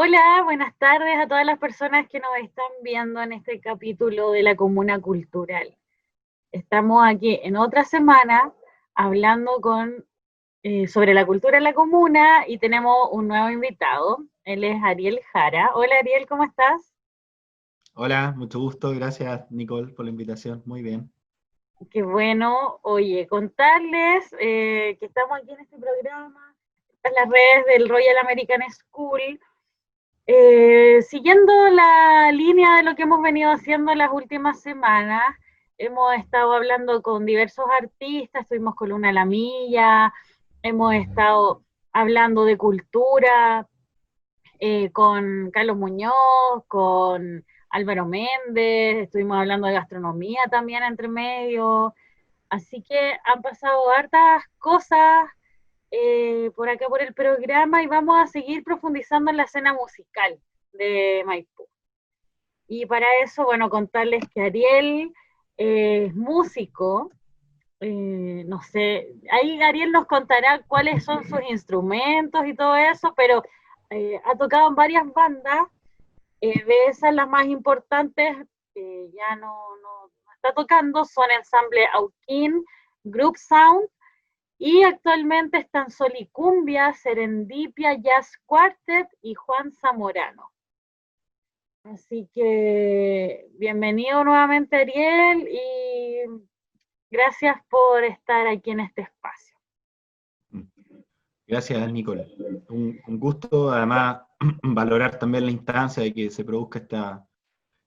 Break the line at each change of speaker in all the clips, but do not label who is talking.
Hola, buenas tardes a todas las personas que nos están viendo en este capítulo de la Comuna Cultural. Estamos aquí en otra semana hablando sobre la cultura en la comuna y tenemos un nuevo invitado. Él es Ariel Jara. Hola Ariel, ¿cómo estás?
Hola, mucho gusto, gracias Nicole por la invitación, muy bien.
Qué bueno. Oye, contarles que estamos aquí en este programa, en las redes del Royal American School. Siguiendo la línea de lo que hemos venido haciendo las últimas semanas, hemos estado hablando con diversos artistas, estuvimos con Luna Lamilla, hemos estado hablando de cultura, con Carlos Muñoz, con Álvaro Méndez, estuvimos hablando de gastronomía también entre medio, así que han pasado hartas cosas por acá por el programa y vamos a seguir profundizando en la escena musical de Maipú. Y para eso, bueno, contarles que Ariel es músico, no sé, ahí Ariel nos contará cuáles son sus instrumentos y todo eso, pero ha tocado en varias bandas, de esas las más importantes, ya no está tocando, son Ensamble Auquín, Group Sound, y actualmente están Solicumbia, Serendipia, Jazz Quartet y Juan Zamorano. Así que bienvenido nuevamente Ariel y gracias por estar aquí en este espacio.
Gracias Nicole, un gusto además valorar también la instancia de que se produzca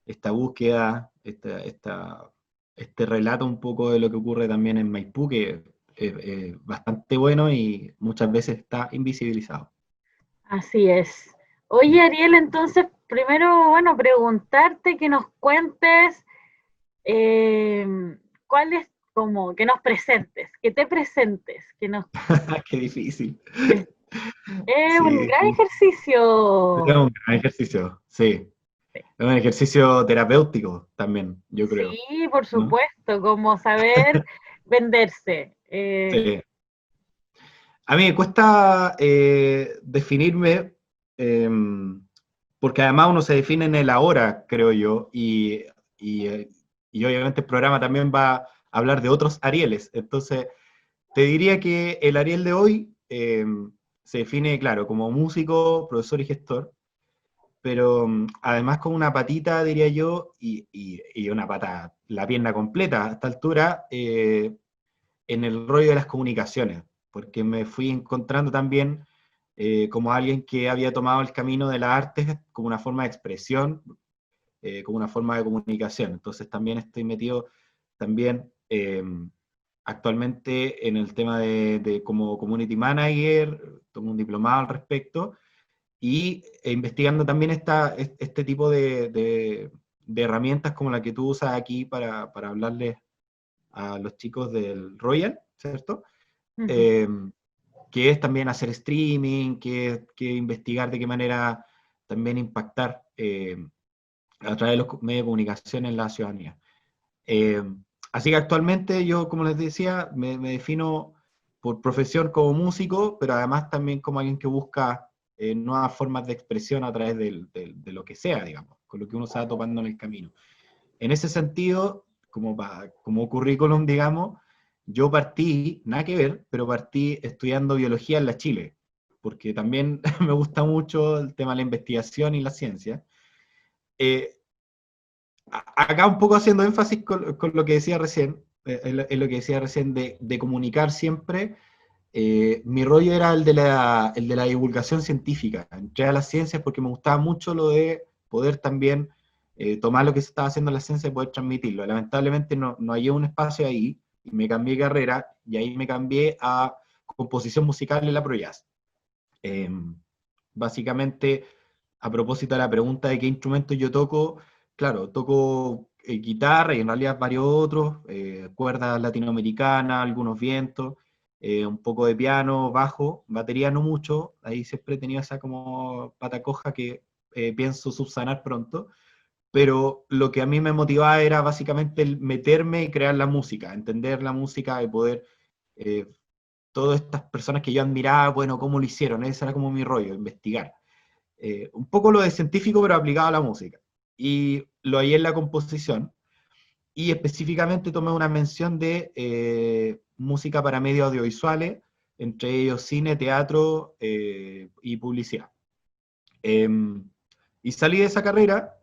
esta búsqueda, este relato un poco de lo que ocurre también en Maipú, que es bastante bueno y muchas veces está invisibilizado.
Así es. Oye Ariel, entonces primero, bueno, preguntarte que nos cuentes eh, cuál es como que nos presentes, que te presentes, que nos
Qué difícil.
es un
Sí,
gran
sí, es
ejercicio.
un gran ejercicio, sí. Es un ejercicio terapéutico también, yo creo,
Sí, por
¿no?
supuesto, como saber venderse.
Sí. A mí me cuesta definirme, eh, porque además uno se define en el ahora, creo yo, y, eh, y obviamente el programa también va a hablar de otros Arieles. Entonces, te diría que el Ariel de hoy se define, claro, como músico, profesor y gestor, pero además con una patita, diría yo, y una pata, la pierna completa a esta altura, en el rollo de las comunicaciones, porque me fui encontrando también como alguien que había tomado el camino de las artes como una forma de expresión, como una forma de comunicación. Entonces también estoy metido también actualmente en el tema de como community manager, tomo un diplomado al respecto, y investigando también este tipo de herramientas como la que tú usas aquí para hablarles a los chicos del Royal, ¿cierto?
Uh -huh.
Eh, que es también hacer streaming, que investigar de qué manera también impactar a través de los medios de comunicación en la ciudadanía. Eh, Así que actualmente yo, como les decía, me defino por profesión como músico, pero además también como alguien que busca nuevas formas de expresión a través de lo que sea, digamos, con lo que uno se va topando en el camino. En ese sentido, como currículum, digamos, yo partí, nada que ver, pero partí estudiando biología en la Chile, porque también me gusta mucho el tema de la investigación y la ciencia. Eh, Acá un poco haciendo énfasis con lo que decía recién, en lo que decía recién de comunicar siempre, mi rollo era el de la divulgación científica. Entré a las ciencias porque me gustaba mucho lo de poder también tomar lo que se estaba haciendo en la ciencia y poder transmitirlo. Lamentablemente no hallé un espacio ahí y me cambié de carrera y ahí me cambié a composición musical en la ProJazz. Eh, Básicamente, a propósito de la pregunta de qué instrumento yo toco, claro, toco guitarra y en realidad varios otros, cuerdas latinoamericanas, algunos vientos, un poco de piano, bajo, batería no mucho, ahí siempre he tenido esa como pata coja que pienso subsanar pronto, pero lo que a mí me motivaba era básicamente el meterme y crear la música, entender la música y poder eh, todas estas personas que yo admiraba, bueno, cómo lo hicieron, ese era como mi rollo, investigar. un poco lo de científico, pero aplicado a la música. Y lo hallé en la composición, y específicamente tomé una mención de música para medios audiovisuales, entre ellos cine, teatro y publicidad. Y salí de esa carrera,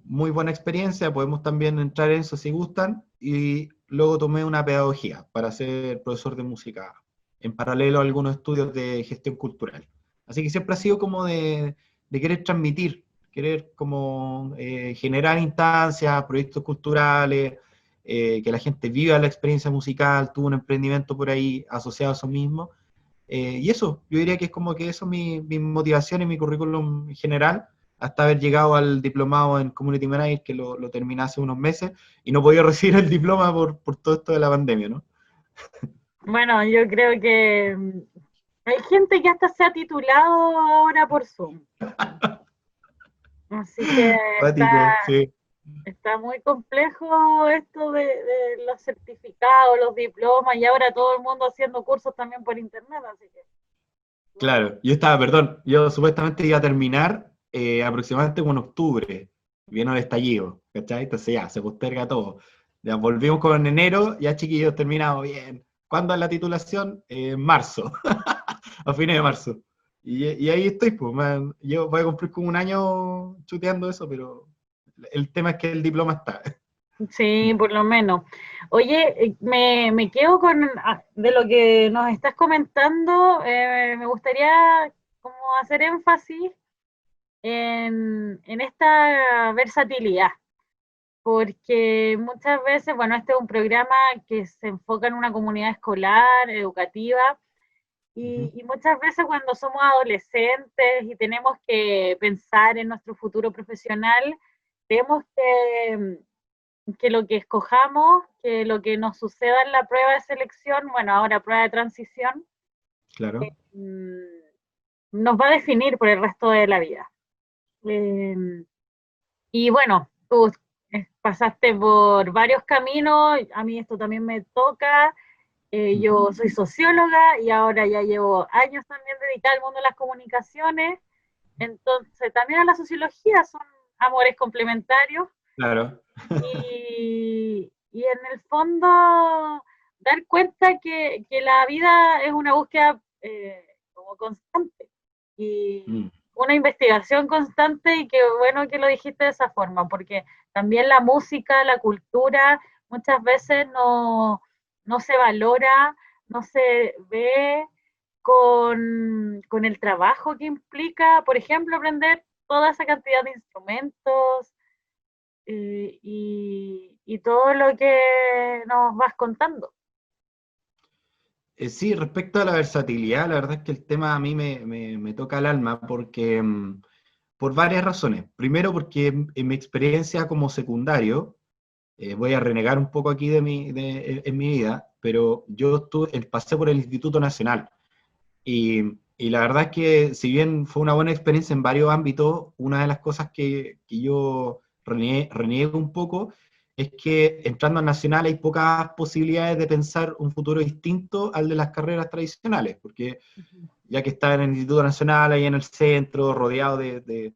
muy buena experiencia, podemos también entrar en eso si gustan, y luego tomé una pedagogía para ser profesor de música, en paralelo a algunos estudios de gestión cultural. Así que siempre ha sido como de querer transmitir, querer como generar instancias, proyectos culturales, que la gente viva la experiencia musical, tuvo un emprendimiento por ahí asociado a eso mismo. Y eso, yo diría que es como que eso es mi motivación y mi currículum en general, hasta haber llegado al diplomado en Community Manager, que lo terminé hace unos meses, y no podía recibir el diploma por todo esto de la pandemia, ¿no?
Bueno, yo creo que hay gente que hasta se ha titulado ahora por Zoom. Así que
Cuático, sí.
está muy complejo esto de los certificados, los diplomas, y ahora todo el mundo haciendo cursos también por internet, así que igual.
Claro, perdón, yo supuestamente iba a terminar aproximadamente en octubre, vino el estallido, ¿cachai? Entonces ya, se posterga todo. Ya volvimos con enero, ya chiquillos, terminado bien. ¿Cuándo es la titulación? En marzo, a fines de marzo. Y ahí estoy, pues, man. Yo voy a cumplir como un año chuteando eso, pero el tema es que el diploma está.
Sí, por lo menos. Oye, me quedo con de lo que nos estás comentando, me gustaría como hacer énfasis en esta versatilidad, porque muchas veces, bueno, este es un programa que se enfoca en una comunidad escolar, educativa,
Ujú.
y muchas veces cuando somos adolescentes y tenemos que pensar en nuestro futuro profesional, tenemos que lo que escojamos, que lo que nos suceda en la prueba de selección, bueno, ahora prueba de transición,
Claro.
mm, nos va a definir por el resto de la vida. Eh, y bueno, tú pasaste por varios caminos, a mí esto también me toca,
Ujú.
yo soy socióloga y ahora ya llevo años también dedicada al mundo de las comunicaciones, entonces también a la sociología son amores complementarios.
Claro.
Y en el fondo dar cuenta que la vida es una búsqueda como constante y
Mm.
una investigación constante, y qué bueno que lo dijiste de esa forma, porque también la música, la cultura muchas veces no se valora, no se ve con el trabajo que implica, por ejemplo, aprender toda esa cantidad de instrumentos, y todo lo que nos vas contando.
Sí, respecto a la versatilidad, la verdad es que el tema a mí me toca el alma porque, por varias razones. Primero, porque en mi experiencia como secundario, voy a renegar un poco aquí en mi vida, pero yo pasé por el Instituto Nacional y la verdad es que si bien fue una buena experiencia en varios ámbitos, una de las cosas que yo reniego un poco es que entrando al Nacional hay pocas posibilidades de pensar un futuro distinto al de las carreras tradicionales, porque ya que está en el Instituto Nacional, ahí en el centro, rodeado de,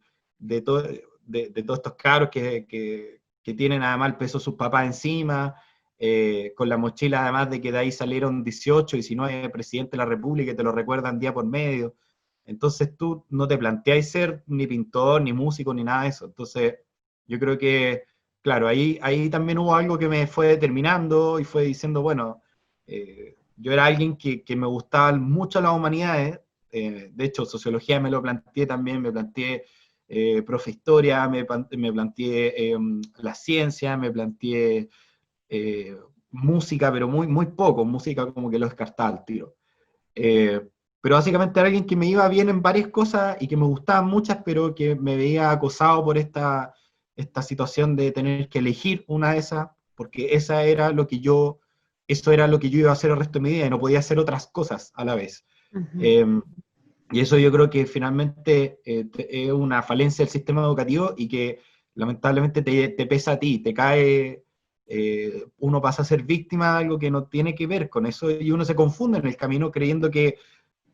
todo- de todos estos cabros que tienen además el peso de sus papás encima, con la mochila además de que de ahí salieron 18, 19 presidentes de la República y te lo recuerdan día por medio. Entonces tú no te planteáis ser ni pintor, ni músico, ni nada de eso. Entonces yo creo que, claro, ahí también hubo algo que me fue determinando y fue diciendo, bueno, yo era alguien que me gustaban mucho las humanidades, de hecho, sociología me lo planteé también, me planteé profe historia, me planteé la ciencia, me planteé música, pero muy poco, música como que lo descartaba al tiro. Pero básicamente era alguien que me iba bien en varias cosas y que me gustaban muchas, pero que me veía acosado por esta situación de tener que elegir una de esas, porque eso era lo que yo iba a hacer el resto de mi vida y no podía hacer otras cosas a la vez.
Uh -huh.
Eh, y eso yo creo que finalmente es una falencia del sistema educativo y que lamentablemente te pesa a ti, te cae, uno pasa a ser víctima de algo que no tiene que ver con eso y uno se confunde en el camino creyendo que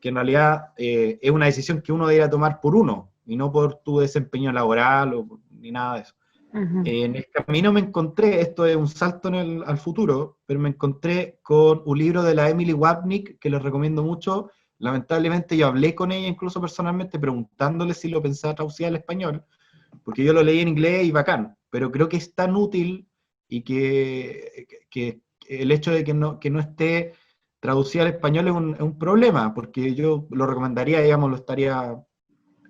que en realidad es una decisión que uno debería tomar por uno, y no por tu desempeño laboral ni nada de eso. En el camino me encontré, esto es un salto al futuro, pero me encontré con un libro de la Emily Wapnick, que les recomiendo mucho. Lamentablemente yo hablé con ella incluso personalmente, preguntándole si lo pensaba traducir al español, porque yo lo leí en inglés y bacán, pero creo que es tan útil y que el hecho de que no esté traducido al español es un problema, porque yo lo recomendaría, digamos, lo estaría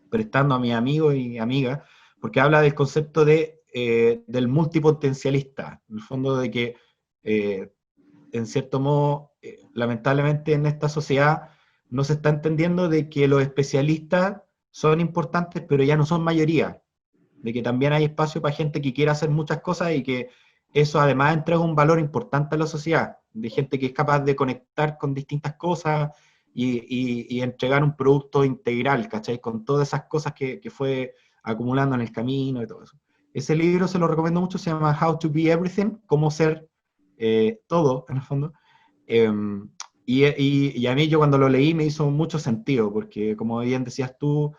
prestando a mis amigos y amigas, porque habla del concepto del multipotencialista, en el fondo de que, en cierto modo, lamentablemente en esta sociedad no se está entendiendo de que los especialistas son importantes, pero ya no son mayoría, de que también hay espacio para gente que quiera hacer muchas cosas y que eso además entrega un valor importante a la sociedad, de gente que es capaz de conectar con distintas cosas y entregar un producto integral, ¿cachai? Con todas esas cosas que fue acumulando en el camino y todo eso. Ese libro se lo recomiendo mucho, se llama How to Be Everything, cómo ser todo, en el fondo. Y a mí yo cuando lo leí me hizo mucho sentido, porque como bien decías tú,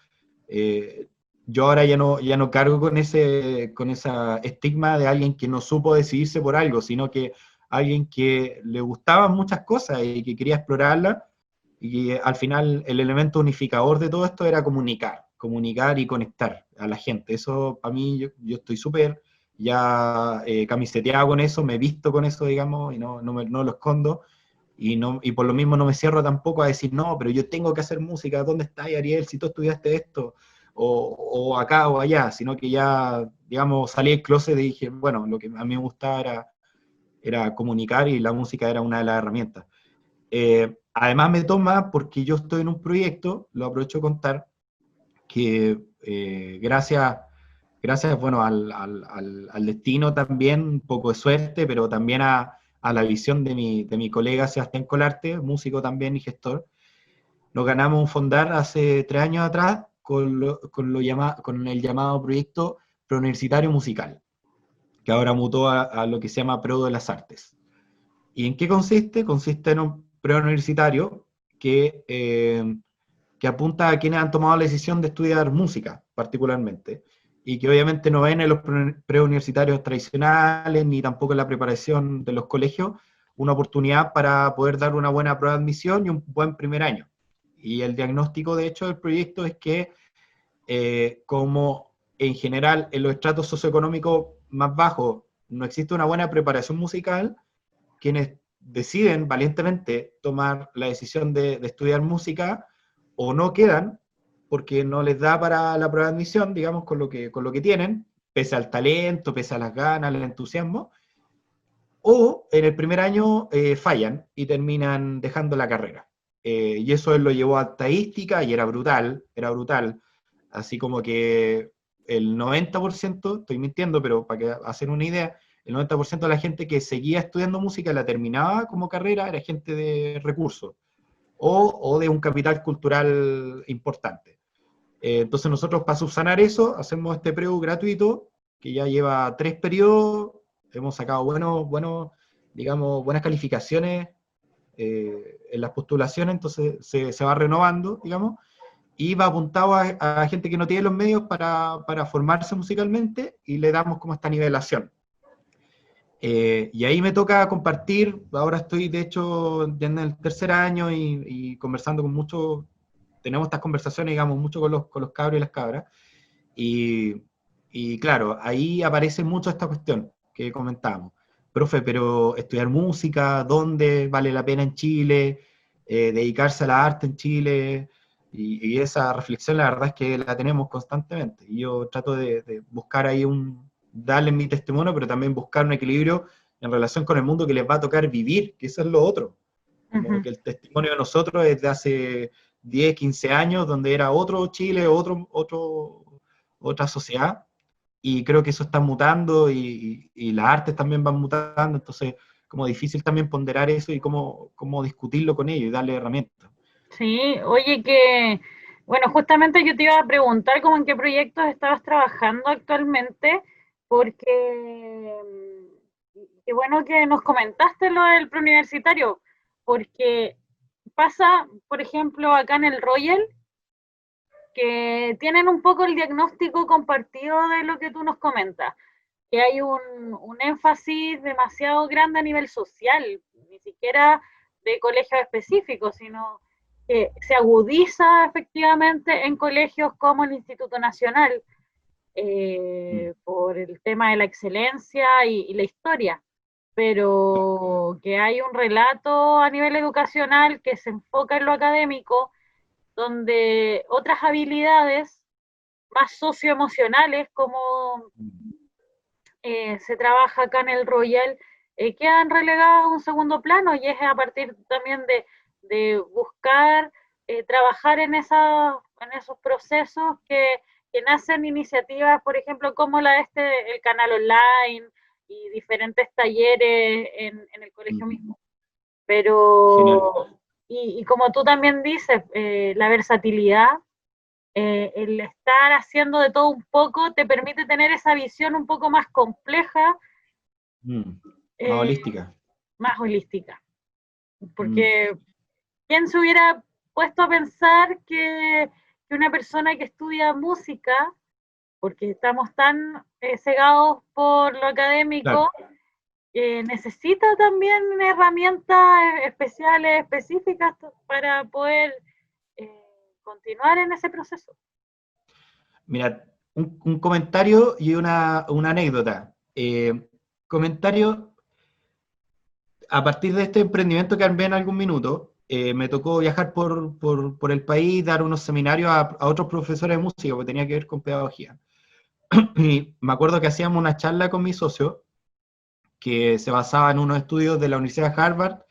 eh, yo ahora ya no cargo con esa estigma de alguien que no supo decidirse por algo, sino que alguien que le gustaban muchas cosas y que quería explorarlas, y al final el elemento unificador de todo esto era comunicar y conectar a la gente. Eso para mí, yo estoy súper ya camiseteado con eso, me he visto con eso, digamos, y no lo escondo. Y por lo mismo no me cierro tampoco a decir, no, pero yo tengo que hacer música, ¿dónde estás, Ariel, si tú estudiaste esto? O acá o allá, sino que ya, digamos, salí del closet y dije, bueno, lo que a mí me gustaba era comunicar y la música era una de las herramientas. Además me toma porque yo estoy en un proyecto, lo aprovecho de contar, que gracias bueno, al destino también, un poco de suerte, pero también a la visión de mi colega Sebastián Colarte, músico también y gestor, nos ganamos un fondar hace 3 años atrás con el llamado proyecto Preuniversitario Musical, que ahora mutó a lo que se llama Pro de las Artes. ¿Y en qué consiste? Consiste en un preuniversitario que apunta a quienes han tomado la decisión de estudiar música, particularmente, y que obviamente no ven en los preuniversitarios tradicionales, ni tampoco en la preparación de los colegios, una oportunidad para poder dar una buena prueba de admisión y un buen primer año. Y el diagnóstico, de hecho, del proyecto es que, como en general en los estratos socioeconómicos más bajos no existe una buena preparación musical, quienes deciden valientemente tomar la decisión de estudiar música o no quedan porque no les da para la prueba de admisión, digamos, con lo que tienen, pese al talento, pese a las ganas, el entusiasmo, o en el primer año fallan y terminan dejando la carrera. Y eso él lo llevó a estadística y era brutal, así como que el 90%, estoy mintiendo, pero para que hacer una idea, el 90% de la gente que seguía estudiando música la terminaba como carrera era gente de recursos o de un capital cultural importante. Entonces nosotros para subsanar eso hacemos este preu gratuito que ya lleva 3 periodos, hemos sacado digamos, buenas calificaciones en las postulaciones, entonces se va renovando, digamos, y va apuntado a gente que no tiene los medios para formarse musicalmente y le damos como esta nivelación. Y ahí me toca compartir, ahora estoy de hecho en el tercer año y conversando con muchos, tenemos estas conversaciones, digamos, mucho con los cabros y las cabras, y, y claro, ahí aparece mucho esta cuestión que comentábamos. Profe, pero estudiar música, ¿dónde vale la pena en Chile? Dedicarse a la arte en Chile, y esa reflexión la verdad es que la tenemos constantemente. Y yo trato de buscar ahí darle mi testimonio, pero también buscar un equilibrio en relación con el mundo que les va a tocar vivir, que eso es lo otro. Como que el testimonio de nosotros es de hace 10, 15 años, donde era otro Chile, otra sociedad, y creo que eso está mutando y las artes también van mutando, entonces como difícil también ponderar eso y cómo discutirlo con ellos y darle herramientas.
Sí, oye bueno, justamente yo te iba a preguntar cómo en qué proyectos estabas trabajando actualmente, porque qué bueno que nos comentaste lo del preuniversitario, porque pasa, por ejemplo, acá en el Royal, que tienen un poco el diagnóstico compartido de lo que tú nos comentas, que hay un énfasis demasiado grande a nivel social, ni siquiera de colegios específicos, sino que se agudiza efectivamente en colegios como el Instituto Nacional, por el tema de la excelencia y la historia, pero que hay un relato a nivel educacional que se enfoca en lo académico, donde otras habilidades más socioemocionales, como se trabaja acá en el Royal, quedan relegadas a un segundo plano, y es a partir también de buscar trabajar en esos procesos que nacen iniciativas, por ejemplo, como la de el canal online y diferentes talleres en el colegio mismo.
Genial.
Pero, y como tú también dices, la versatilidad, el estar haciendo de todo un poco te permite tener esa visión un poco más compleja,
Más
eh,
holística.
más holística. Porque ¿quién se hubiera puesto a pensar que una persona que estudia música, porque estamos tan cegados por lo académico,
Claro.
necesita también herramientas especiales, específicas para poder continuar en ese proceso?
Mira, un comentario y una anécdota. Comentario, a partir de este emprendimiento que armé en algún minuto, me tocó viajar por el país, dar unos seminarios a otros profesores de música, porque tenía que ver con pedagogía. Y me acuerdo que hacíamos una charla con mi socio, que se basaba en unos estudios de la Universidad de Harvard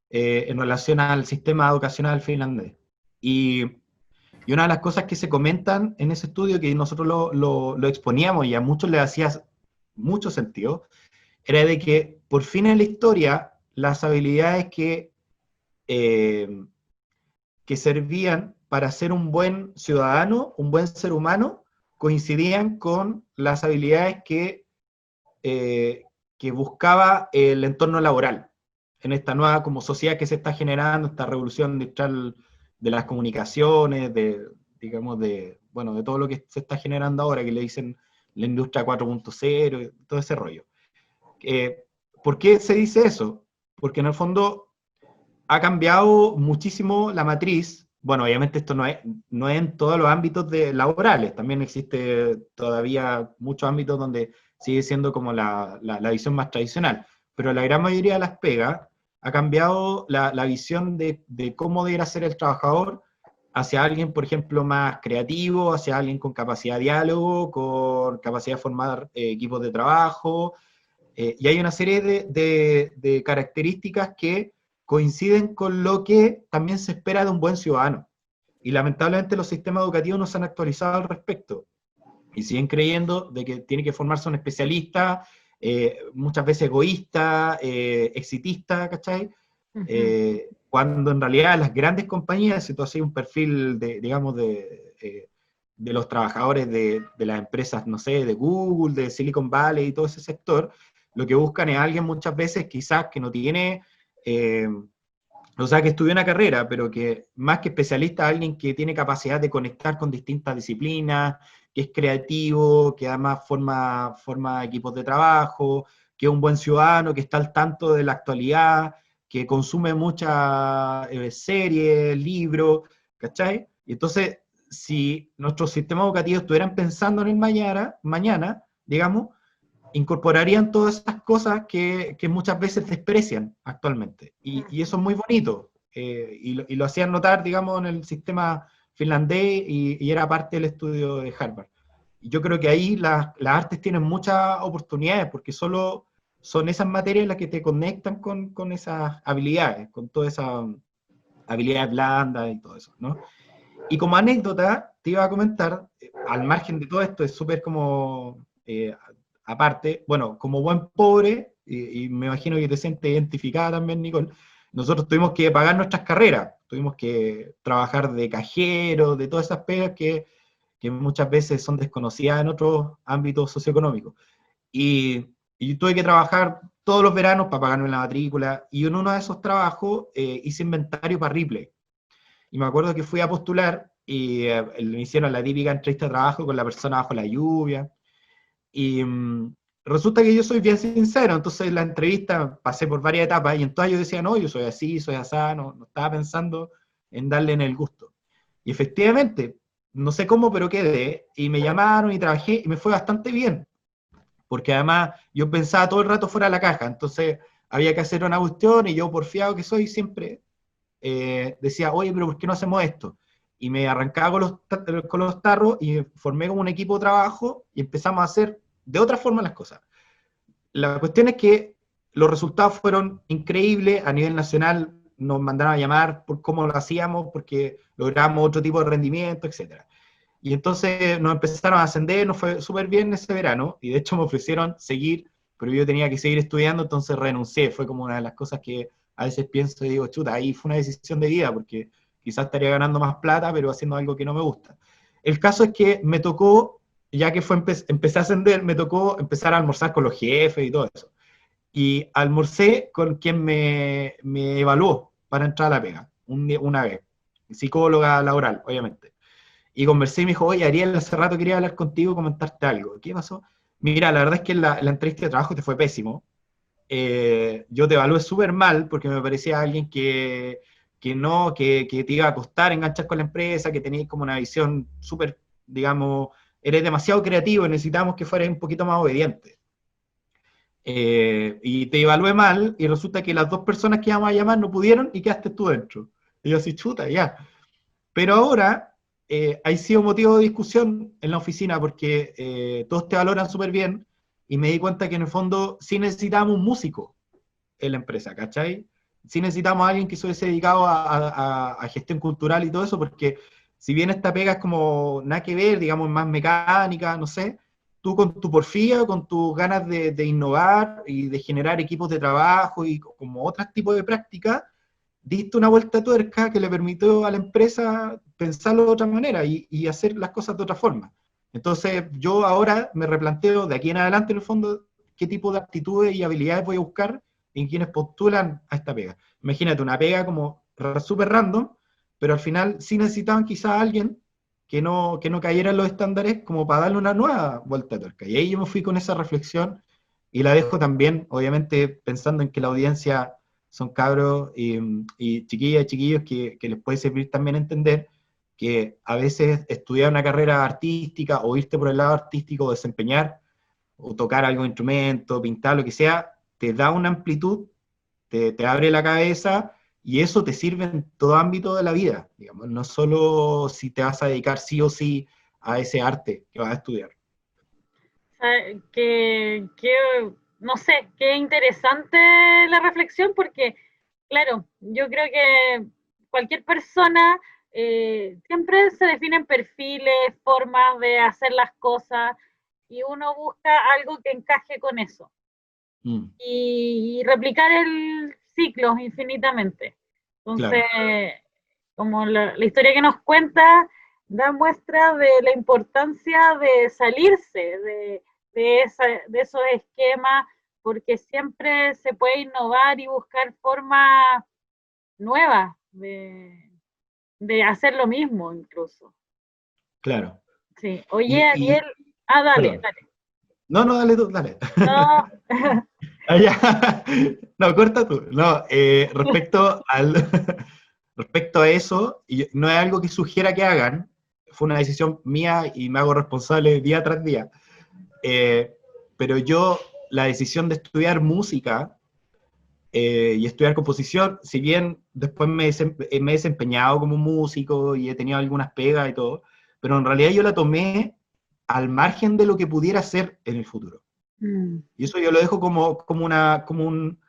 en relación al sistema educacional finlandés. Y una de las cosas que se comentan en ese estudio, que nosotros lo exponíamos y a muchos les hacía mucho sentido, era de que por fin en la historia las habilidades que servían para ser un buen ciudadano, un buen ser humano, coincidían con las habilidades que buscaba el entorno laboral en esta nueva como sociedad que se está generando, esta revolución digital de las comunicaciones, digamos, bueno, de todo lo que se está generando ahora, que le dicen la industria 4.0, todo ese rollo. ¿Por qué se dice eso? Porque en el fondo ha cambiado muchísimo la matriz. Bueno, obviamente esto no es en todos los ámbitos laborales, también existe todavía muchos ámbitos donde sigue siendo como la visión más tradicional, pero la gran mayoría de las pegas ha cambiado la visión de cómo debería ser el trabajador hacia alguien, por ejemplo, más creativo, hacia alguien con capacidad de diálogo, con capacidad de formar equipos de trabajo, y hay una serie de características que coinciden con lo que también se espera de un buen ciudadano. Y lamentablemente los sistemas educativos no se han actualizado al respecto. Y siguen creyendo de que tiene que formarse un especialista, muchas veces egoísta, exitista, ¿cachai? Cuando en realidad las grandes compañías, si tú haces un perfil digamos, de los trabajadores de las empresas, no sé, de Google, de Silicon Valley y todo ese sector, lo que buscan es alguien muchas veces quizás que no tiene, o sea, que estudió una carrera, pero que más que especialista, alguien que tiene capacidad de conectar con distintas disciplinas, que es creativo, que además forma equipos de trabajo, que es un buen ciudadano, que está al tanto de la actualidad, que consume muchas series, libros, ¿cachai? Y entonces, si nuestros sistemas educativos estuvieran pensando en el mañana, digamos, incorporarían todas estas cosas que muchas veces desprecian actualmente. Y eso es muy bonito. Y lo hacían notar, digamos, en el sistema finlandés y era parte del estudio de Harvard. Y yo creo que ahí las artes tienen muchas oportunidades porque solo son esas materias las que te conectan con esas habilidades, con todas esas habilidades blandas y todo eso, ¿no? Y como anécdota, te iba a comentar, al margen de todo esto, es súper como aparte, bueno, como buen pobre, y me imagino que te sientes identificada también, Nicole, nosotros tuvimos que pagar nuestras carreras, tuvimos que trabajar de cajero, de todas esas pegas que muchas veces son desconocidas en otros ámbitos socioeconómicos. Y tuve que trabajar todos los veranos para pagarme la matrícula, y en uno de esos trabajos hice inventario para Ripley. Y me acuerdo que fui a postular y me hicieron la típica entrevista de trabajo con la persona bajo la lluvia. Y resulta que yo soy bien sincero, entonces en la entrevista pasé por varias etapas y en todas yo decía, no, yo soy así, soy asá, no estaba pensando en darle en el gusto. Y efectivamente, no sé cómo, pero quedé y me llamaron y trabajé y me fue bastante bien, porque además yo pensaba todo el rato fuera de la caja, entonces había que hacer una cuestión y yo porfiado que soy siempre decía, oye, pero ¿por qué no hacemos esto? Y me arrancaba con los tarros y formé como un equipo de trabajo y empezamos a hacer de otra forma las cosas. La cuestión es que los resultados fueron increíbles a nivel nacional, nos mandaron a llamar por cómo lo hacíamos, porque logramos otro tipo de rendimiento, etc. Y entonces nos empezaron a ascender, nos fue súper bien ese verano, y de hecho me ofrecieron seguir, pero yo tenía que seguir estudiando, entonces renuncié. Fue como una de las cosas que a veces pienso y digo, chuta, ahí fue una decisión de vida, porque quizás estaría ganando más plata, pero haciendo algo que no me gusta. El caso es que me tocó, ya que empecé a ascender, me tocó empezar a almorzar con los jefes y todo eso. Y almorcé con quien me evaluó para entrar a la pega, una vez, psicóloga laboral, obviamente. Y conversé y me dijo, oye, Ariel, hace rato quería hablar contigo, comentarte algo. ¿Qué pasó? Mira, la verdad es que la entrevista de trabajo te fue pésimo. Yo te evalué súper mal porque me parecía alguien que te iba a costar enganchar con la empresa, que tenías como una visión súper, digamos, eres demasiado creativo y necesitamos que fueras un poquito más obediente. Y te evalué mal y resulta que las dos personas que íbamos a llamar no pudieron y quedaste tú dentro. Y yo así, chuta, ya. Pero ahora ha sido motivo de discusión en la oficina porque todos te valoran súper bien y me di cuenta que en el fondo sí necesitábamos un músico en la empresa, ¿cachai? Sí necesitamos a alguien que se hubiese dedicado a gestión cultural y todo eso, porque si bien esta pega es como nada que ver, digamos, más mecánica, no sé, tú con tu porfía, con tus ganas de innovar y de generar equipos de trabajo y como otros tipos de prácticas, diste una vuelta de tuerca que le permitió a la empresa pensarlo de otra manera y hacer las cosas de otra forma. Entonces, yo ahora me replanteo de aquí en adelante, en el fondo, qué tipo de aptitudes y habilidades voy a buscar en quienes postulan a esta pega. Imagínate, una pega como súper random, pero al final sí necesitaban quizás a alguien que no cayera en los estándares como para darle una nueva vuelta de tuerca. Y ahí yo me fui con esa reflexión y la dejo también, obviamente, pensando en que la audiencia son cabros y chiquillas y chiquillos que les puede servir también entender que a veces estudiar una carrera artística o irte por el lado artístico o desempeñar o tocar algún instrumento, pintar, lo que sea, te da una amplitud, te abre la cabeza y eso te sirve en todo ámbito de la vida, digamos, no solo si te vas a dedicar sí o sí a ese arte que vas a estudiar.
Que, no sé, qué interesante la reflexión porque, claro, yo creo que cualquier persona siempre se definen perfiles, formas de hacer las cosas y uno busca algo que encaje con eso
Mm,
y replicar el ciclo infinitamente. Entonces,
claro,
como la historia que nos cuenta da muestra de la importancia de salirse de esos esquemas, porque siempre se puede innovar y buscar formas nuevas de hacer lo mismo incluso.
claro.
Sí. Oye,
Y,
Ariel, dale,
perdón.
dale.
No, dale tú, dale.
No,
Ah, ya. No, corta tú. No, respecto a eso, y no es algo que sugiera que hagan, fue una decisión mía y me hago responsable día tras día. Eh, pero yo, la decisión de estudiar música y estudiar composición, si bien después me he desempeñado como músico y he tenido algunas pegas y todo, pero en realidad yo la tomé al margen de lo que pudiera hacer en el futuro.
mm,
Y eso yo lo dejo como un,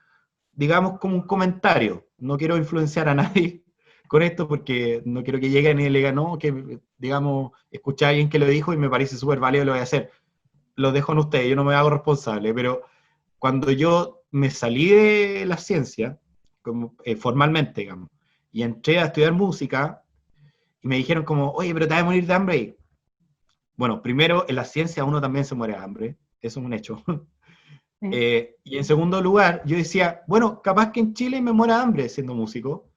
digamos, como un comentario. No quiero influenciar a nadie con esto porque no quiero que lleguen y le digan, no, que, digamos, escuché a alguien que lo dijo y me parece súper válido, lo voy a hacer. Lo dejo en ustedes, yo no me hago responsable, pero cuando yo me salí de la ciencia, como, formalmente, digamos, y entré a estudiar música, y me dijeron como, oye, pero te vas a morir de hambre. Bueno, primero, en la ciencia uno también se muere de hambre, eso es un hecho.
Sí.
Y en segundo lugar, yo decía, bueno, capaz que en Chile me muera de hambre siendo músico,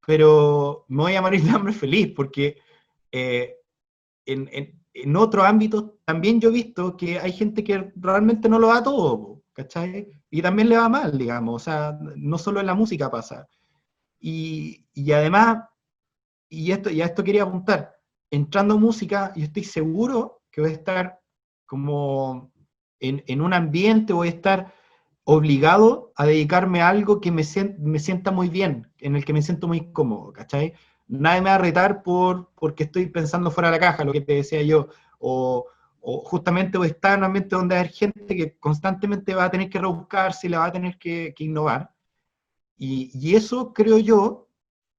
pero me voy a morir de hambre feliz, porque eh, en otros ámbitos también yo he visto que hay gente que realmente no lo da todo, ¿cachai? Y también le va mal, digamos, o sea, no solo en la música pasa. Y además, y a esto quería apuntar, entrando en música, yo estoy seguro que voy a estar como en un ambiente, voy a estar obligado a dedicarme a algo que me sienta muy bien, en el que me siento muy cómodo, ¿cachai? Nadie me va a retar porque estoy pensando fuera de la caja, lo que te decía yo, o, o justamente voy a estar en un ambiente donde hay gente que constantemente va a tener que rebuscarse y la va a tener que innovar. Y eso creo yo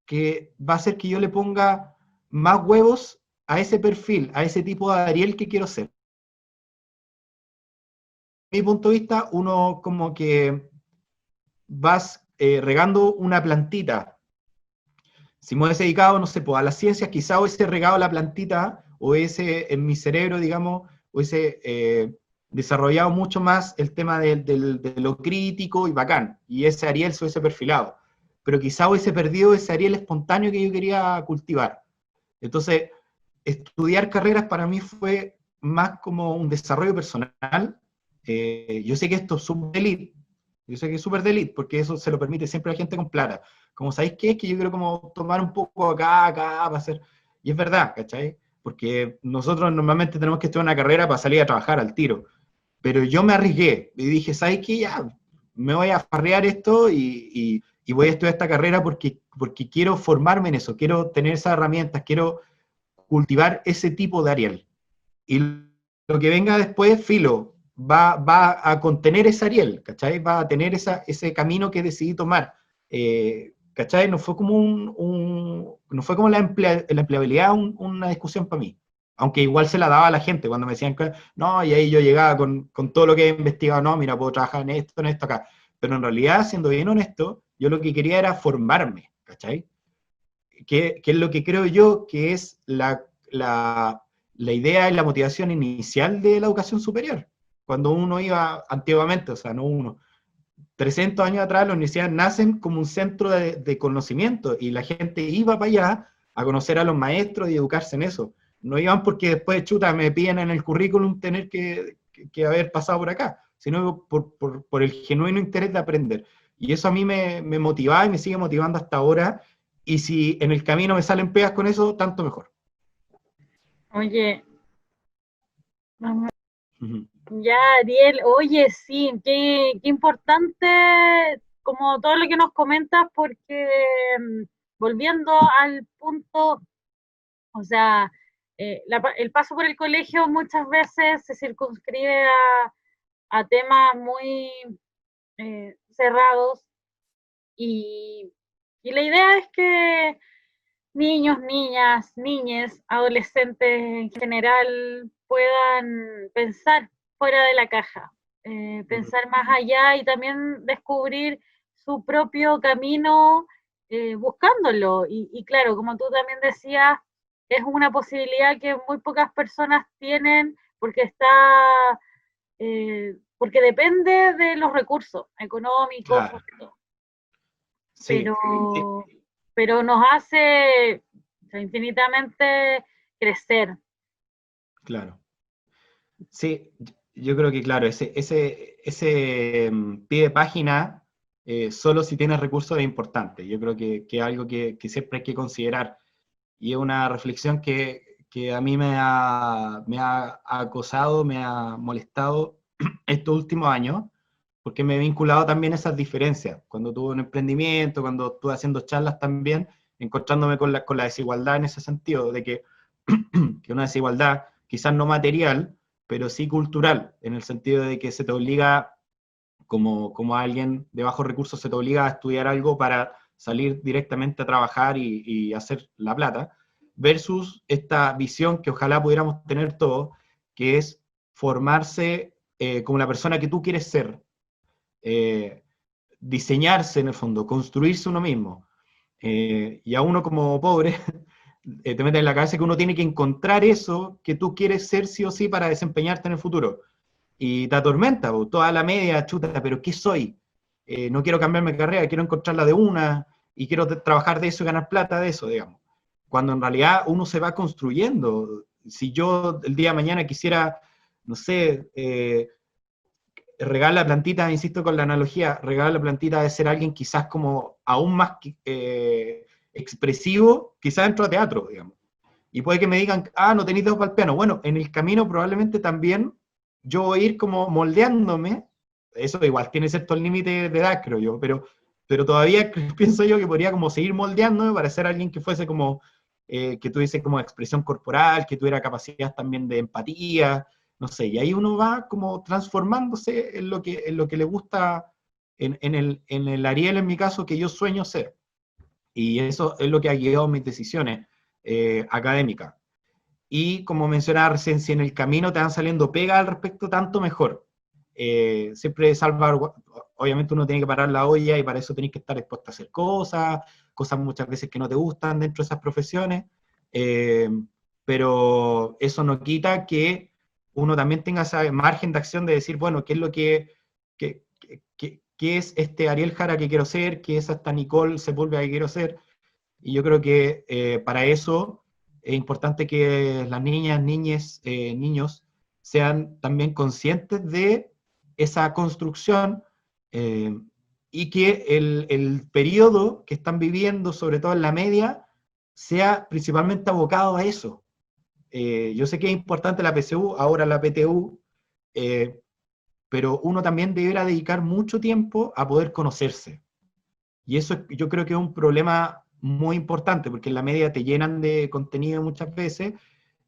que va a hacer que yo le ponga más huevos a ese perfil, a ese tipo de Ariel que quiero ser. Desde mi punto de vista, uno como que vas regando una plantita. Si me hubiese dedicado, no sé, pues, a las ciencias, quizá hubiese regado la plantita, o ese en mi cerebro, digamos, hubiese desarrollado mucho más el tema de lo crítico y bacán, y ese Ariel se hubiese perfilado. Pero quizá hubiese perdido ese Ariel espontáneo que yo quería cultivar. Entonces, estudiar carreras para mí fue más como un desarrollo personal. Yo sé que esto es súper elite, yo sé que es súper de elite, porque eso se lo permite siempre a la gente con plata. Como sabéis qué es que yo quiero como tomar un poco acá, para hacer... Y es verdad, ¿cachai? Porque nosotros normalmente tenemos que estudiar una carrera para salir a trabajar al tiro. Pero yo me arriesgué y dije, ¿sabes qué? Ya, me voy a farrear esto y voy a estudiar esta carrera porque quiero formarme en eso, quiero tener esas herramientas, quiero cultivar ese tipo de Ariel. Y lo que venga después, filo, va a contener ese Ariel, ¿cachai? Va a tener ese camino que decidí tomar. ¿Cachai? No fue como no fue como la empleabilidad una discusión para mí. Aunque igual se la daba a la gente cuando me decían que no, y ahí yo llegaba con todo lo que he investigado, no, mira, puedo trabajar en esto, acá. Pero en realidad, siendo bien honesto, yo lo que quería era formarme, ¿cachai? Que es lo que creo yo que es la idea y la motivación inicial de la educación superior. Cuando uno iba antiguamente, o sea, no uno, 300 años atrás, las universidades nacen como un centro de conocimiento y la gente iba para allá a conocer a los maestros y educarse en eso. No iban porque después, chuta, me piden en el currículum tener que haber pasado por acá, sino por el genuino interés de aprender. Y eso a mí me motivaba y me sigue motivando hasta ahora. Y si en el camino me salen pegas con eso, tanto mejor.
Oye,
Ujú.
ya, Ariel, oye, sí, qué importante como todo lo que nos comentas, porque volviendo al punto, o sea, el paso por el colegio muchas veces se circunscribe a temas muy cerrados y, y la idea es que niños, niñas, niñes, adolescentes en general puedan pensar fuera de la caja, pensar más allá y también descubrir su propio camino buscándolo. Y claro, como tú también decías, es una posibilidad que muy pocas personas tienen porque porque depende de los recursos económicos,
Claro,
sobre todo,
sí, sí,
pero, pero nos hace infinitamente crecer.
claro. Sí, yo creo que, claro, ese pie de página, solo si tienes recursos es importante. Yo creo que es algo que siempre hay que considerar. Y es una reflexión que a mí me ha acosado, me ha molestado estos últimos años, porque me he vinculado también a esas diferencias. Cuando tuve un emprendimiento, cuando estuve haciendo charlas también, encontrándome con la desigualdad en ese sentido, de que una desigualdad quizás no material, pero sí cultural, en el sentido de que se te obliga, como a alguien de bajos recursos, se te obliga a estudiar algo para salir directamente a trabajar y hacer la plata, versus esta visión que ojalá pudiéramos tener todos, que es formarse como la persona que tú quieres ser, eh, diseñarse en el fondo, construirse uno mismo. Y a uno como pobre, te mete en la cabeza que uno tiene que encontrar eso que tú quieres ser sí o sí para desempeñarte en el futuro. y te atormenta, po, toda la media, chuta, pero ¿qué soy? No quiero cambiarme de carrera, quiero encontrarla de una, y quiero trabajar de eso y ganar plata de eso, digamos. Cuando en realidad uno se va construyendo. Si yo el día de mañana quisiera, no sé, regar la plantita, insisto con la analogía, regar la plantita de ser alguien quizás como aún más expresivo, quizás dentro de teatro, digamos. Y puede que me digan, ah, no tenéis dedos para el piano. Bueno, en el camino probablemente también yo voy a ir como moldeándome. Eso igual tiene cierto límite de edad, creo yo, pero todavía pienso yo que podría como seguir moldeándome para ser alguien que fuese como, que tuviese como expresión corporal, que tuviera capacidad también de empatía, no sé, y ahí uno va como transformándose en lo que le gusta, en el Ariel en mi caso, que yo sueño ser. Y eso es lo que ha guiado mis decisiones académicas. Y como mencionaba recién, si en el camino te van saliendo pegas al respecto, tanto mejor. Siempre salvar, obviamente uno tiene que parar la olla y para eso tenés que estar dispuesto a hacer cosas, cosas muchas veces que no te gustan dentro de esas profesiones, eh, pero eso no quita que uno también tenga ese margen de acción de decir, bueno, ¿qué es lo qué es este Ariel Jara que quiero ser? ¿Qué es esta Nicole Sepúlveda que quiero ser? Y yo creo que para eso es importante que las niñas, niñes, niños sean también conscientes de esa construcción eh, y que el periodo que están viviendo, sobre todo en la media, sea principalmente abocado a eso. Yo sé que es importante la PSU, ahora la PTU, eh, pero uno también deberá dedicar mucho tiempo a poder conocerse. Y eso yo creo que es un problema muy importante, porque en la media te llenan de contenido muchas veces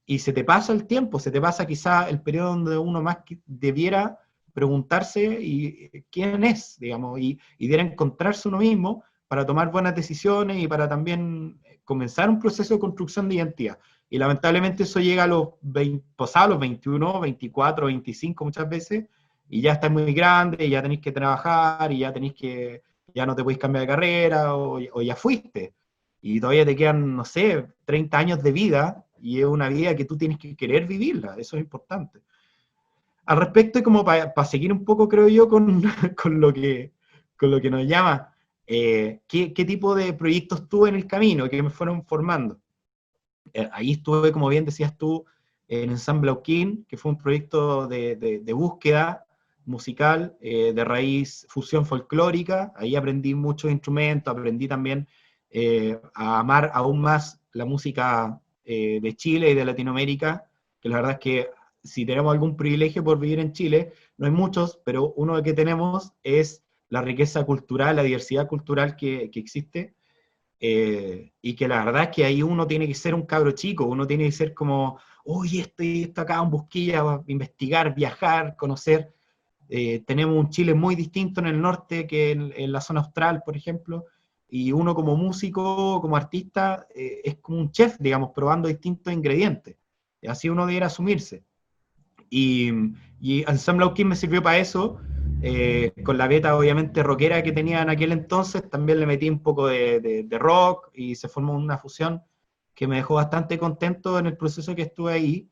y se te pasa el tiempo, se te pasa quizá el periodo donde uno más debiera preguntarse quién es, digamos, y debiera encontrarse uno mismo para tomar buenas decisiones y para también comenzar un proceso de construcción de identidad. Y lamentablemente eso llega a los 20, pasados los 21, 24, 25 muchas veces, y ya estás muy grande, y ya tenéis que trabajar, y ya tenéis que, ya no te podéis cambiar de carrera, o ya fuiste. Y todavía te quedan, no sé, 30 años de vida, y es una vida que tú tienes que querer vivirla, eso es importante. Al respecto, y como para seguir un poco, creo yo, con lo que nos llama, ¿qué tipo de proyectos tuve en el camino que me fueron formando? Ahí estuve, como bien decías tú, en Ensamble Auquín, que fue un proyecto de búsqueda musical, de raíz fusión folclórica. Ahí aprendí muchos instrumentos, aprendí también a amar aún más la música de Chile y de Latinoamérica, que la verdad es que si tenemos algún privilegio por vivir en Chile, no hay muchos, pero uno que tenemos es la riqueza cultural, la diversidad cultural que existe, y que la verdad es que ahí uno tiene que ser un cabro chico, uno tiene que ser como, oye, esto acá en Busquilla, investigar, viajar, conocer. Tenemos un Chile muy distinto en el norte que en la zona austral, por ejemplo, y uno como músico, como artista, es como un chef, digamos, probando distintos ingredientes. Y así uno debiera asumirse. Y, y Ensemble Auquín me sirvió para eso, con la beta obviamente rockera que tenía en aquel entonces, también le metí un poco de rock y se formó una fusión que me dejó bastante contento en el proceso que estuve ahí.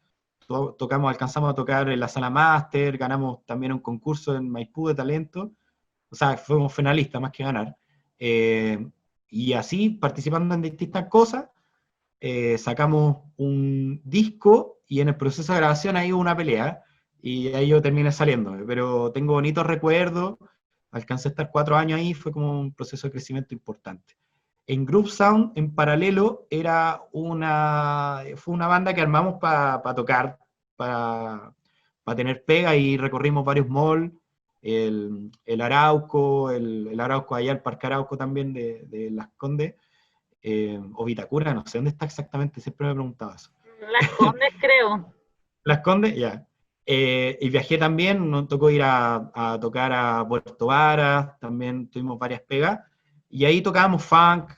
Tocamos, alcanzamos a tocar en la sala máster, ganamos también un concurso en Maipú de talento, o sea, fuimos finalistas más que ganar. Y así, participando en distintas cosas, sacamos un disco y en el proceso de grabación ahí hubo una pelea y ahí yo terminé saliendo, pero tengo bonitos recuerdos, alcancé a estar 4 años ahí, fue como un proceso de crecimiento importante. En Group Sound, en paralelo, fue una banda que armamos para tocar, para tener pega y recorrimos varios malls, el Arauco, el Arauco allá, el Parque Arauco también de Las Condes, o Vitacura, no sé dónde está exactamente, siempre me he preguntado eso.
Las Condes, creo.
Las Condes, ya. Y viajé también, nos tocó ir a tocar a Puerto Varas, también tuvimos varias pegas, y ahí tocábamos funk,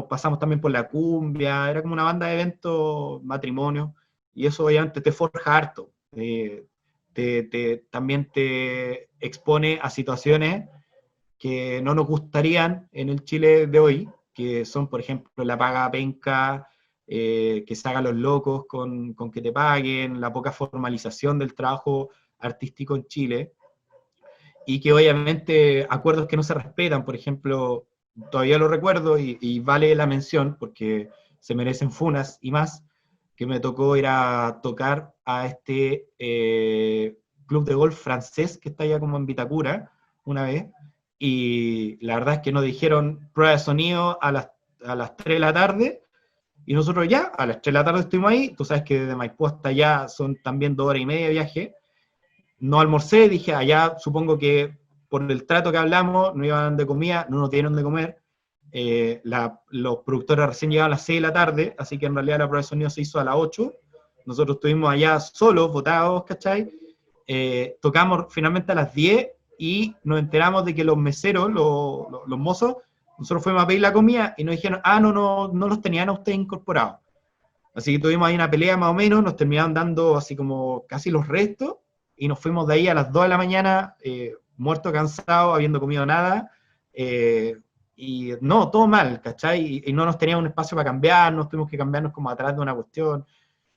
pasamos también por la cumbia, era como una banda de eventos, matrimonio, y eso obviamente te forja harto, también te expone a situaciones que no nos gustarían en el Chile de hoy, que son, por ejemplo, la paga penca, que se hagan los locos con que te paguen, la poca formalización del trabajo artístico en Chile, y que obviamente acuerdos que no se respetan, por ejemplo, todavía lo recuerdo y vale la mención porque se merecen funas y más, que me tocó ir a tocar a este club de golf francés que está allá como en Vitacura una vez, y la verdad es que nos dijeron prueba de sonido a las 3 de la tarde, y nosotros ya, a las 3 de la tarde estuvimos ahí, tú sabes que desde Maipú hasta allá son también 2 horas y media de viaje, no almorcé, dije, allá supongo que por el trato que hablamos, no iban de comida, no nos dieron de comer, los productores recién llegaban a las 6 de la tarde, así que en realidad la prueba de sonido se hizo a las 8, nosotros estuvimos allá solos, votados, ¿cachai? Tocamos finalmente a las 10 y nos enteramos de que los meseros, los mozos, nosotros fuimos a pedir la comida y nos dijeron, no los tenían a ustedes incorporados. Así que tuvimos ahí una pelea más o menos, nos terminaron dando así como casi los restos, y nos fuimos de ahí a las 2 de la mañana, muerto, cansado, habiendo comido nada, y no, todo mal, ¿cachai? Y no nos teníamos un espacio para cambiarnos, tuvimos que cambiarnos como atrás de una cuestión.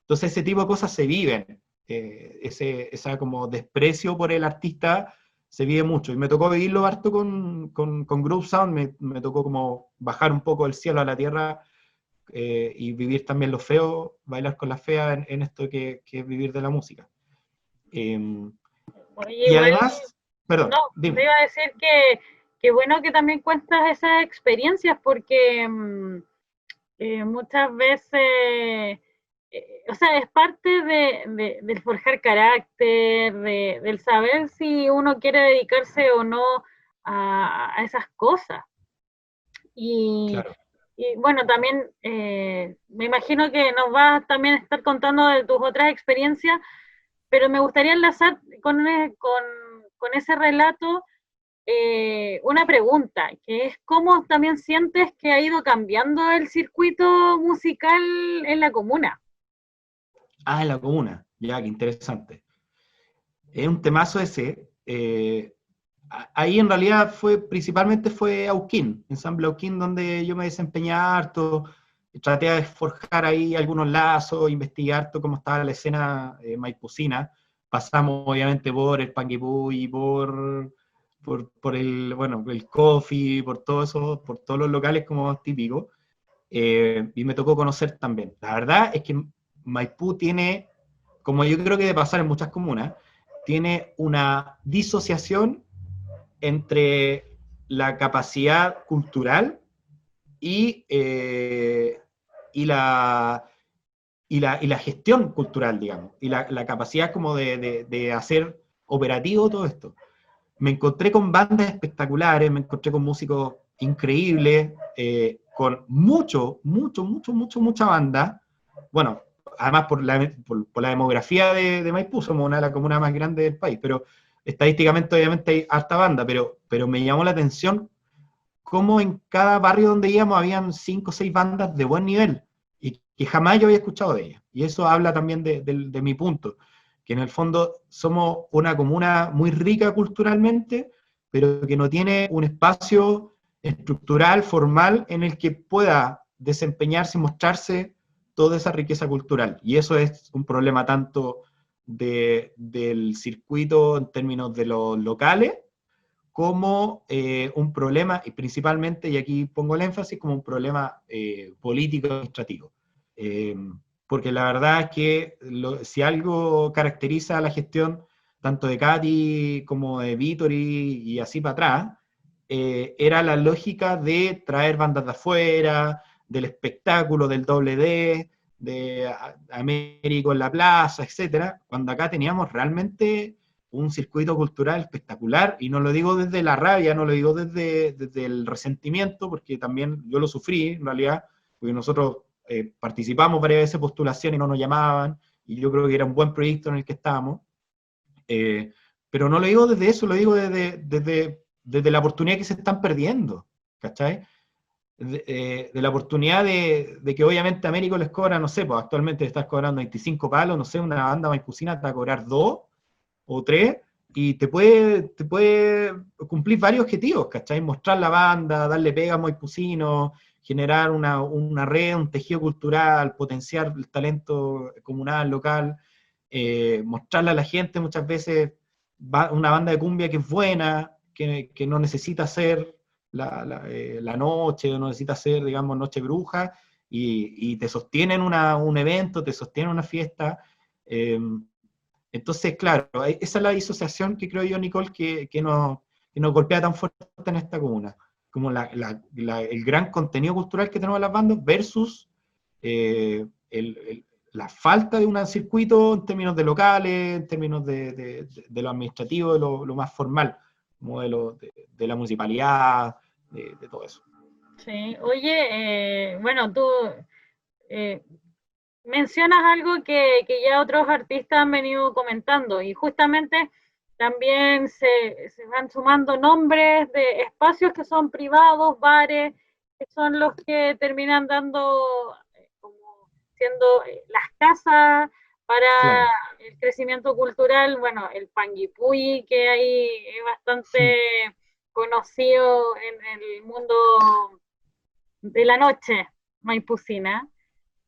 Entonces ese tipo de cosas se viven, esa como desprecio por el artista se vive mucho, y me tocó vivirlo harto con Groove Sound, me tocó como bajar un poco del cielo a la tierra, y vivir también lo feo, bailar con la fea en esto que es vivir de la música.
Oye,
Y
igual,
además, perdón,
no, te
dime.
iba a decir que bueno que también cuentas esas experiencias porque muchas veces, o sea, es parte del forjar carácter, del saber si uno quiere dedicarse o no a esas cosas. Y,
Claro.
y bueno, también me imagino que nos vas también a estar contando de tus otras experiencias, pero me gustaría enlazar con ese relato una pregunta, que es cómo también sientes que ha ido cambiando el circuito musical en la comuna.
Ah, en la comuna, ya, qué interesante. Es un temazo ese. Ahí en realidad principalmente fue Auquín, ensamble Auquín, donde yo me desempeñé harto, traté de forjar ahí algunos lazos, investigar harto cómo estaba la escena maipucina. Pasamos obviamente por el Panguipulli, por el, bueno, el Coffee, por todo eso, por todos los locales como típicos, y me tocó conocer también. La verdad es que Maipú tiene, como yo creo que debe pasar en muchas comunas, tiene una disociación entre la capacidad cultural y, y, la, y la gestión cultural, digamos, y la capacidad como de hacer operativo todo esto. Me encontré con bandas espectaculares, me encontré con músicos increíbles, con mucha banda. Bueno, además por la demografía de Maipú, somos una de las comunas más grandes del país, pero estadísticamente obviamente hay harta banda, pero me llamó la atención cómo en cada barrio donde íbamos habían 5 o 6 bandas de buen nivel, y que jamás yo había escuchado de ellas. Y eso habla también de mi punto, que en el fondo somos una comuna muy rica culturalmente, pero que no tiene un espacio estructural, formal, en el que pueda desempeñarse y mostrarse toda esa riqueza cultural. Y eso es un problema tanto del circuito en términos de los locales, como un problema, y principalmente, y aquí pongo el énfasis, como un problema político administrativo. Eh, Porque la verdad es que si algo caracteriza a la gestión tanto de Katy como de Vittori y así para atrás, era la lógica de traer bandas de afuera, del espectáculo, del doble D, de Américo en la plaza, etcétera, cuando acá teníamos realmente un circuito cultural espectacular, y no lo digo desde la rabia, no lo digo desde el resentimiento, porque también yo lo sufrí en realidad, porque nosotros participamos varias veces postulación y no nos llamaban, y yo creo que era un buen proyecto en el que estábamos, eh, pero no lo digo desde eso, lo digo desde la oportunidad que se están perdiendo, ¿cachai? De la oportunidad de que obviamente Américo les cobra, no sé, pues actualmente estás cobrando 25 palos, no sé, una banda maipucina te va a cobrar 2 o 3, y te puede cumplir varios objetivos, ¿cachai? Mostrar la banda, darle pega a maipucino, generar una red, un tejido cultural, potenciar el talento comunal, local, mostrarle a la gente muchas veces una banda de cumbia que es buena, que no necesita ser la noche, no necesita ser, digamos, noche bruja, y te sostienen un evento, te sostienen una fiesta. Entonces, claro, esa es la disociación que creo yo, Nicole, que nos golpea tan fuerte en esta comuna, como el gran contenido cultural que tenemos las bandas versus la falta de un circuito en términos de locales, en términos de lo administrativo, de lo más formal, como de la municipalidad, de todo eso.
Sí, oye, bueno, tú eh, mencionas algo que ya otros artistas han venido comentando y justamente también se van sumando nombres de espacios que son privados, bares, que son los que terminan dando, como siendo las casas para
Claro.
el crecimiento cultural. Bueno, el Panguipulli, que ahí es bastante conocido en el mundo de la noche maipucina.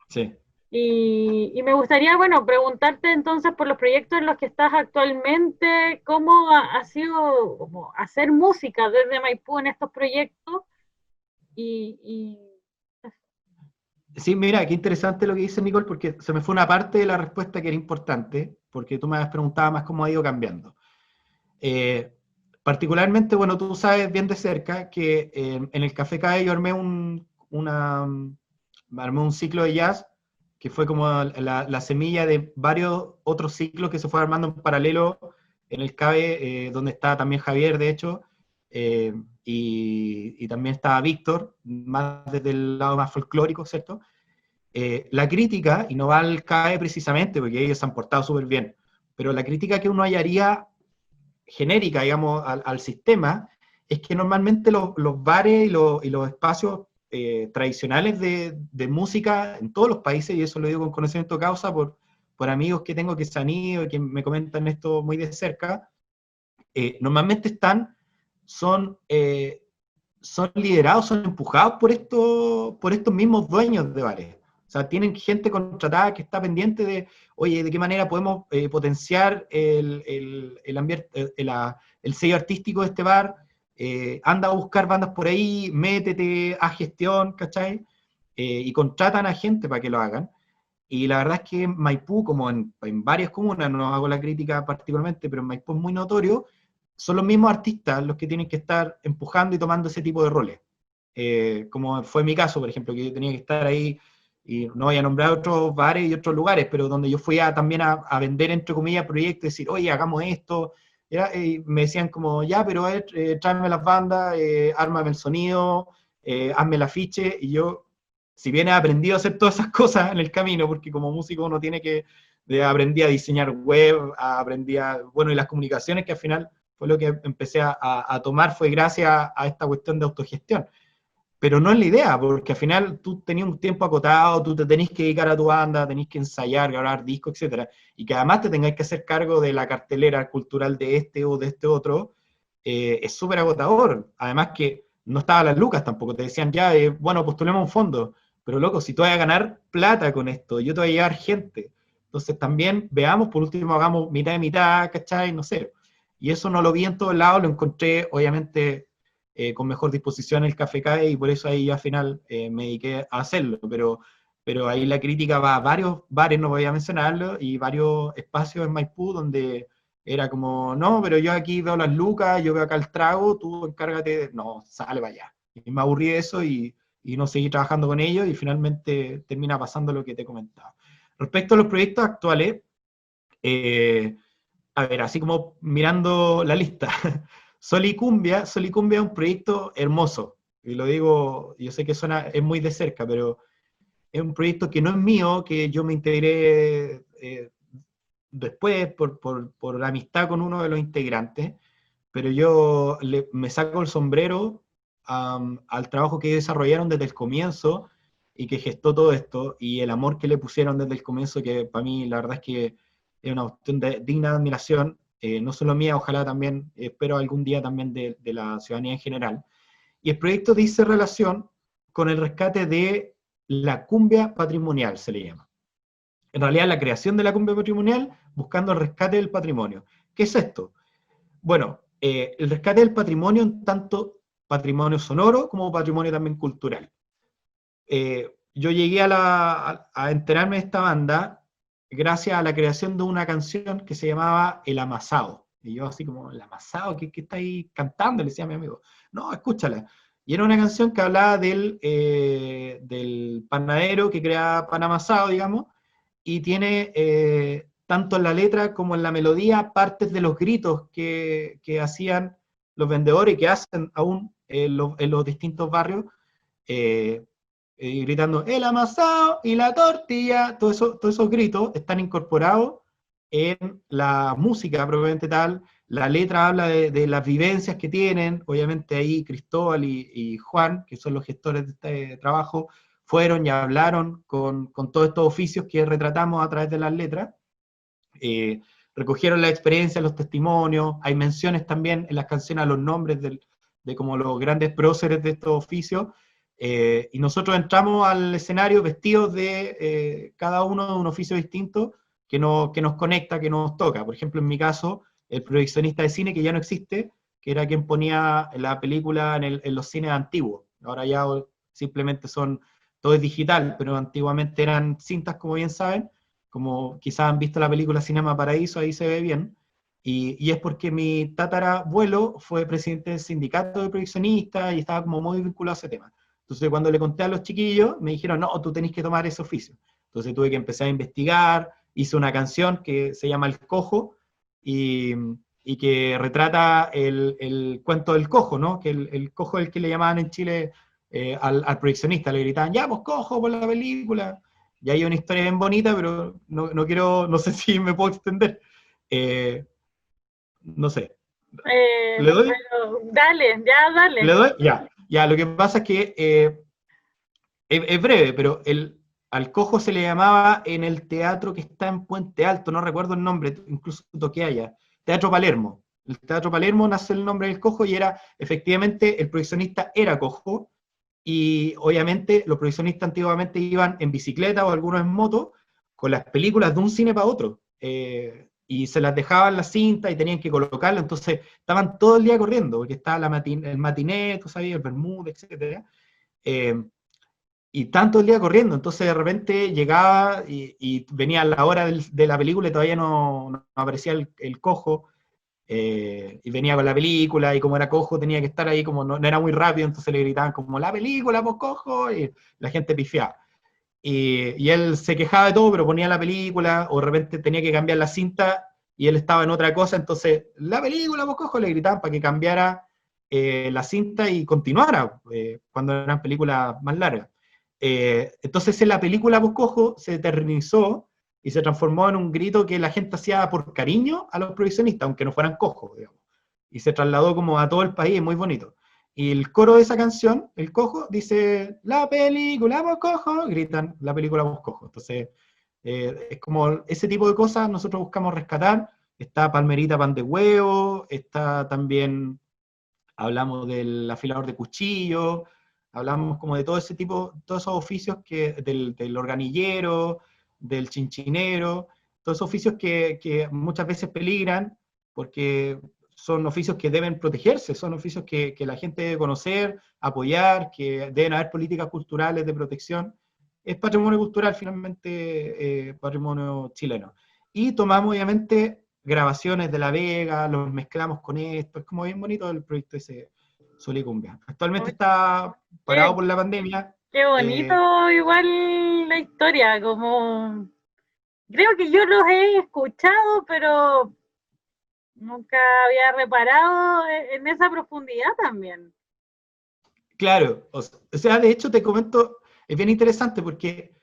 Sí.
Y me gustaría, bueno, preguntarte entonces por los proyectos en los que estás actualmente, cómo ha sido como hacer música desde Maipú en estos proyectos y
Sí, mira, qué interesante lo que dice Nicole, porque se me fue una parte de la respuesta que era importante, porque tú me has preguntado más cómo ha ido cambiando. Eh, Particularmente, bueno, tú sabes bien de cerca que en el Café CAE yo armé un ciclo de jazz que fue como la semilla de varios otros ciclos que se fue armando en paralelo en el CABE, donde está también Javier, de hecho, eh, y también está Víctor, más desde el lado más folclórico, ¿cierto? La crítica, y no va al CAE precisamente, porque ellos se han portado súper bien, pero la crítica que uno hallaría genérica, digamos, al sistema, es que normalmente los bares y los espacios tradicionales de música en todos los países, y eso lo digo con conocimiento de causa por amigos que tengo que se han ido y que me comentan esto muy de cerca, normalmente son liderados, son empujados por estos mismos dueños de bares. O sea, tienen gente contratada que está pendiente de, oye, ¿de qué manera podemos potenciar el ambiente, el sello artístico de este bar? Anda a buscar bandas por ahí, métete a gestión, ¿cachai? Y contratan a gente para que lo hagan. Y la verdad es que en Maipú, como en varias comunas, no hago la crítica particularmente, pero en Maipú es muy notorio, son los mismos artistas los que tienen que estar empujando y tomando ese tipo de roles. Como fue mi caso, por ejemplo, que yo tenía que estar ahí, y no voy a nombrar otros bares y otros lugares, pero donde yo fui también a vender, entre comillas, proyectos, decir, oye, hagamos esto. Me decían como, ya, pero tráeme las bandas, ármame el sonido, hazme el afiche, y yo, si bien he aprendido a hacer todas esas cosas en el camino, porque como músico uno tiene que, aprendí a diseñar web, bueno, y las comunicaciones que al final fue lo que empecé a tomar, fue gracias a esta cuestión de autogestión. Pero no es la idea, porque al final tú tenías un tiempo acotado, tú te tenés que dedicar a tu banda, tenés que ensayar, grabar discos, etcétera, y que además te tengáis que hacer cargo de la cartelera cultural de este o de este otro, es súper agotador. Además que no estaban las lucas tampoco, te decían ya, bueno, postulemos un fondo, pero loco, si tú vas a ganar plata con esto, yo te voy a llevar gente, entonces también veamos, por último hagamos mitad de mitad, ¿cachai? No sé. Y eso no lo vi en todos lados, lo encontré obviamente con mejor disposición el Café CAE, y por eso ahí al final me dediqué a hacerlo, pero ahí la crítica va a varios bares, no voy a mencionarlo, y varios espacios en Maipú donde era como, no, pero yo aquí veo las lucas, yo veo acá el trago, tú encárgate, no, sale para allá. Y me aburrí de eso y no seguí trabajando con ellos, y finalmente termina pasando lo que te comentaba. Respecto a los proyectos actuales, eh, a ver, así como mirando la lista, Solicumbia es un proyecto hermoso, y lo digo, yo sé que es muy de cerca, pero es un proyecto que no es mío, que yo me integré después por la amistad con uno de los integrantes, pero yo me saco el sombrero al trabajo que desarrollaron desde el comienzo y que gestó todo esto, y el amor que le pusieron desde el comienzo, que para mí la verdad es que es una cuestión digna de admiración, no solo mía, ojalá también, espero algún día también de la ciudadanía en general. Y el proyecto dice relación con el rescate de la cumbia patrimonial, se le llama. En realidad, la creación de la cumbia patrimonial buscando el rescate del patrimonio. ¿Qué es esto? Bueno, el rescate del patrimonio en tanto patrimonio sonoro como patrimonio también cultural. Yo llegué a enterarme de esta banda gracias a la creación de una canción que se llamaba El Amasado. Y yo así como, ¿el amasado? ¿Qué está ahí cantando? Le decía a mi amigo. No, escúchala. Y era una canción que hablaba del panadero que crea pan amasado, digamos, y tiene tanto en la letra como en la melodía partes de los gritos que hacían los vendedores y que hacen aún en los distintos barrios, eh, gritando el amasado y la tortilla, todos esos gritos están incorporados en la música propiamente tal. La letra habla de las vivencias que tienen, obviamente ahí Cristóbal y Juan, que son los gestores de este trabajo, fueron y hablaron con todos estos oficios que retratamos a través de las letras, eh, recogieron la experiencia, los testimonios, hay menciones también en las canciones a los nombres de como los grandes próceres de estos oficios, y nosotros entramos al escenario vestidos de cada uno de un oficio distinto que nos conecta, que nos toca. Por ejemplo, en mi caso, el proyeccionista de cine, que ya no existe, que era quien ponía la película en los cines antiguos. Ahora ya simplemente todo es digital, pero antiguamente eran cintas, como bien saben, como quizás han visto la película Cinema Paraíso, ahí se ve bien, y es porque mi tatarabuelo fue presidente del sindicato de proyeccionistas y estaba como muy vinculado a ese tema. Entonces cuando le conté a los chiquillos, me dijeron, no, tú tenés que tomar ese oficio. Entonces tuve que empezar a investigar, hice una canción que se llama El Cojo, y, y que retrata el cuento del cojo, ¿no? Que el cojo es el que le llamaban en Chile al proyeccionista, le gritaban, ya, pues cojo por la película. Y hay una historia bien bonita, pero no quiero, no sé si me puedo extender. Eh, no sé. ¿Le doy?
Pero dale, ya
¿Le
dale.
doy? Ya. Ya, lo que pasa es que es breve, pero al cojo se le llamaba en el teatro que está en Puente Alto, no recuerdo el nombre, incluso toqué allá, Teatro Palermo. El Teatro Palermo nace el nombre del cojo y era, efectivamente, el proyeccionista era cojo, y obviamente los proyeccionistas antiguamente iban en bicicleta o algunos en moto con las películas de un cine para otro, y se las dejaban la cinta y tenían que colocarla, entonces estaban todo el día corriendo, porque estaba el matiné, tú sabías, el Bermúdez, etc. Eh, y tanto el día corriendo, entonces de repente llegaba y venía la hora de la película y todavía no aparecía el cojo, y venía con la película, y como era cojo tenía que estar ahí, como no era muy rápido, entonces le gritaban como, la película, pues cojo, y la gente pifiaba. Y él se quejaba de todo, pero ponía la película, o de repente tenía que cambiar la cinta, y él estaba en otra cosa, entonces, la película, pues cojo, le gritaban para que cambiara la cinta y continuara, cuando eran películas más largas. Entonces en la película pues cojo se eternizó y se transformó en un grito que la gente hacía por cariño a los prohibicionistas, aunque no fueran cojos, digamos. Y se trasladó como a todo el país, muy bonito. Y el coro de esa canción, el cojo, dice, la película vos cojo, gritan, la película vos cojo. Entonces, es como ese tipo de cosas nosotros buscamos rescatar. Está Palmerita Pan de Huevo, está también, hablamos del afilador de cuchillo, hablamos como de todo ese tipo, todos esos oficios del organillero, del chinchinero, todos esos oficios que muchas veces peligran, porque son oficios que deben protegerse, son oficios que la gente debe conocer, apoyar, que deben haber políticas culturales de protección. Es patrimonio cultural finalmente, patrimonio chileno. Y tomamos obviamente grabaciones de La Vega, los mezclamos con esto, es como bien bonito el proyecto ese Sol y Cumbia. Actualmente
Oye,
está parado
qué,
por la pandemia.
qué
eh,
bonito igual la historia, como creo que yo los he escuchado, pero nunca había reparado en esa profundidad también.
claro, o sea, de hecho te comento, es bien interesante porque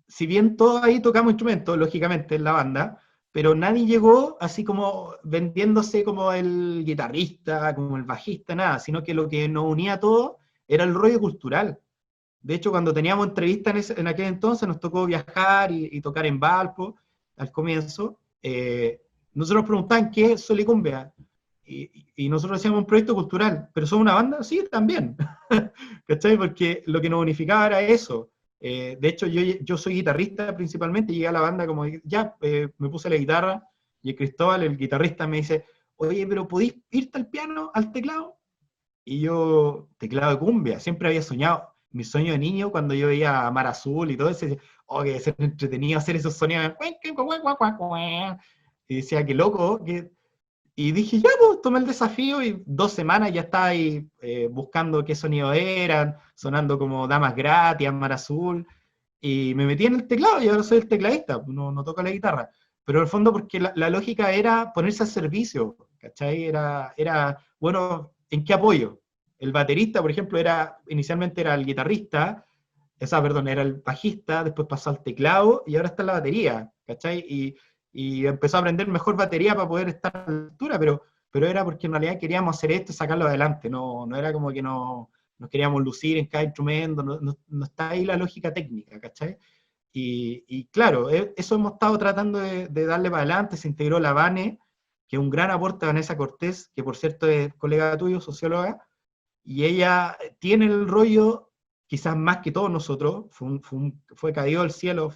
si bien todos ahí tocamos instrumentos, lógicamente, en la banda, pero nadie llegó así como vendiéndose como el guitarrista, como el bajista, nada, sino que lo que nos unía a todos era el rollo cultural. De hecho, cuando teníamos entrevistas en aquel entonces, nos tocó viajar y tocar en Valpo al comienzo. Nosotros nos preguntaban qué es Sol y Cumbia. Y nosotros decíamos un proyecto cultural, pero ¿somos una banda? Sí, también. ¿Cachai? Porque lo que nos unificaba era eso. De hecho, yo soy guitarrista principalmente, llegué a la banda como, ya, me puse la guitarra, y el Cristóbal, el guitarrista, me dice, oye, pero ¿podís irte al piano, al teclado? Y yo, teclado de cumbia, siempre había soñado, mi sueño de niño, cuando yo veía a Mar Azul y todo eso, decía, oh, que debe ser entretenido hacer esos sonidos, y decía, qué loco, y dije, ya, pues, tomé el desafío y 2 semanas ya estaba ahí buscando qué sonidos eran, sonando como Damas Gratis, Mar Azul, y me metí en el teclado y ahora soy el tecladista, no toco la guitarra. Pero en el fondo porque la lógica era ponerse al servicio, ¿cachai? Era, bueno, ¿en qué apoyo? El baterista, por ejemplo, inicialmente era el guitarrista, perdón, era el bajista, después pasó al teclado y ahora está en la batería, ¿cachai? Y empezó a aprender mejor batería para poder estar a la altura, pero era porque en realidad queríamos hacer esto y sacarlo adelante, no era como que nos queríamos lucir en cada instrumento, no está ahí la lógica técnica, ¿cachai? Y claro, eso hemos estado tratando de darle para adelante, se integró la Vane, que es un gran aporte de Vanessa Cortés, que por cierto es colega tuyo, socióloga, y ella tiene el rollo, quizás más que todos nosotros, fue caído al cielo,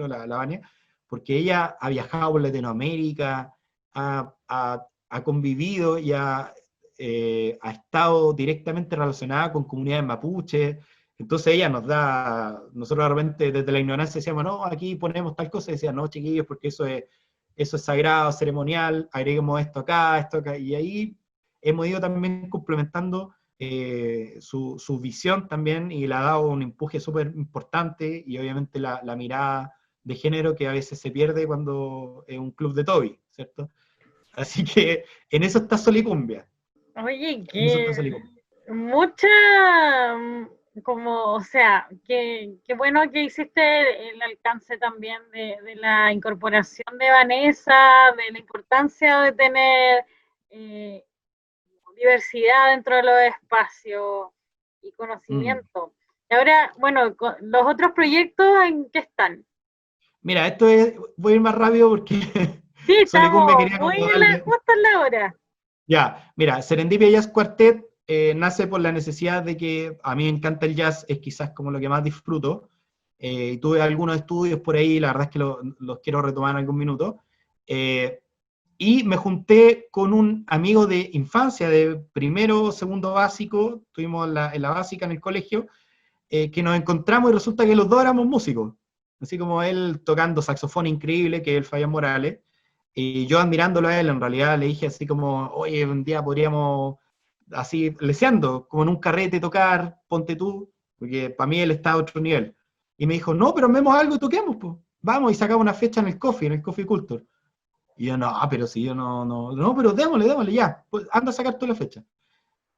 la Vane, porque ella ha viajado por Latinoamérica, ha convivido y ha estado directamente relacionada con comunidades mapuches, entonces ella nosotros de repente desde la ignorancia decíamos, no, aquí ponemos tal cosa, y decía, no, chiquillos, porque eso es sagrado, ceremonial, agreguemos esto acá, y ahí hemos ido también complementando su visión también, y le ha dado un empuje súper importante, y obviamente la mirada de género que a veces se pierde cuando es un club de Toby, ¿cierto? Así que en eso está Solicumbia.
Oye,
En eso está
que
Solicumbia.
mucha, como, o sea, qué bueno que hiciste el alcance también de la incorporación de Vanessa, de la importancia de tener eh, diversidad dentro de los espacios y
Mm.
conocimiento. Y ahora, bueno, los otros proyectos, ¿en qué están?
Mira, voy a ir más rápido porque
Sí,
Solicumbia
estamos
quería
muy
como darle.
justo en la hora.
Ya, mira, Serendipia Jazz Quartet nace por la necesidad de que a mí me encanta el jazz, es quizás como lo que más disfruto. Y tuve algunos estudios por ahí, la verdad es que los quiero retomar en algún minuto. Eh, y me junté con un amigo de infancia, de primero, segundo básico, estuvimos en la básica en el colegio, que nos encontramos y resulta que los dos éramos músicos. Así como él tocando saxofón increíble, que es el Fabián Morales, y yo admirándolo a él, en realidad le dije así como, oye, un día podríamos, así, leseando, como en un carrete tocar, ponte tú, porque para mí él está a otro nivel. Y me dijo, no, pero armemos algo y toquemos, pues. Vamos, y sacamos una fecha en el Coffee Culture. Y yo, no, pero si yo no, pero démosle, ya, pues anda a sacar toda la fecha.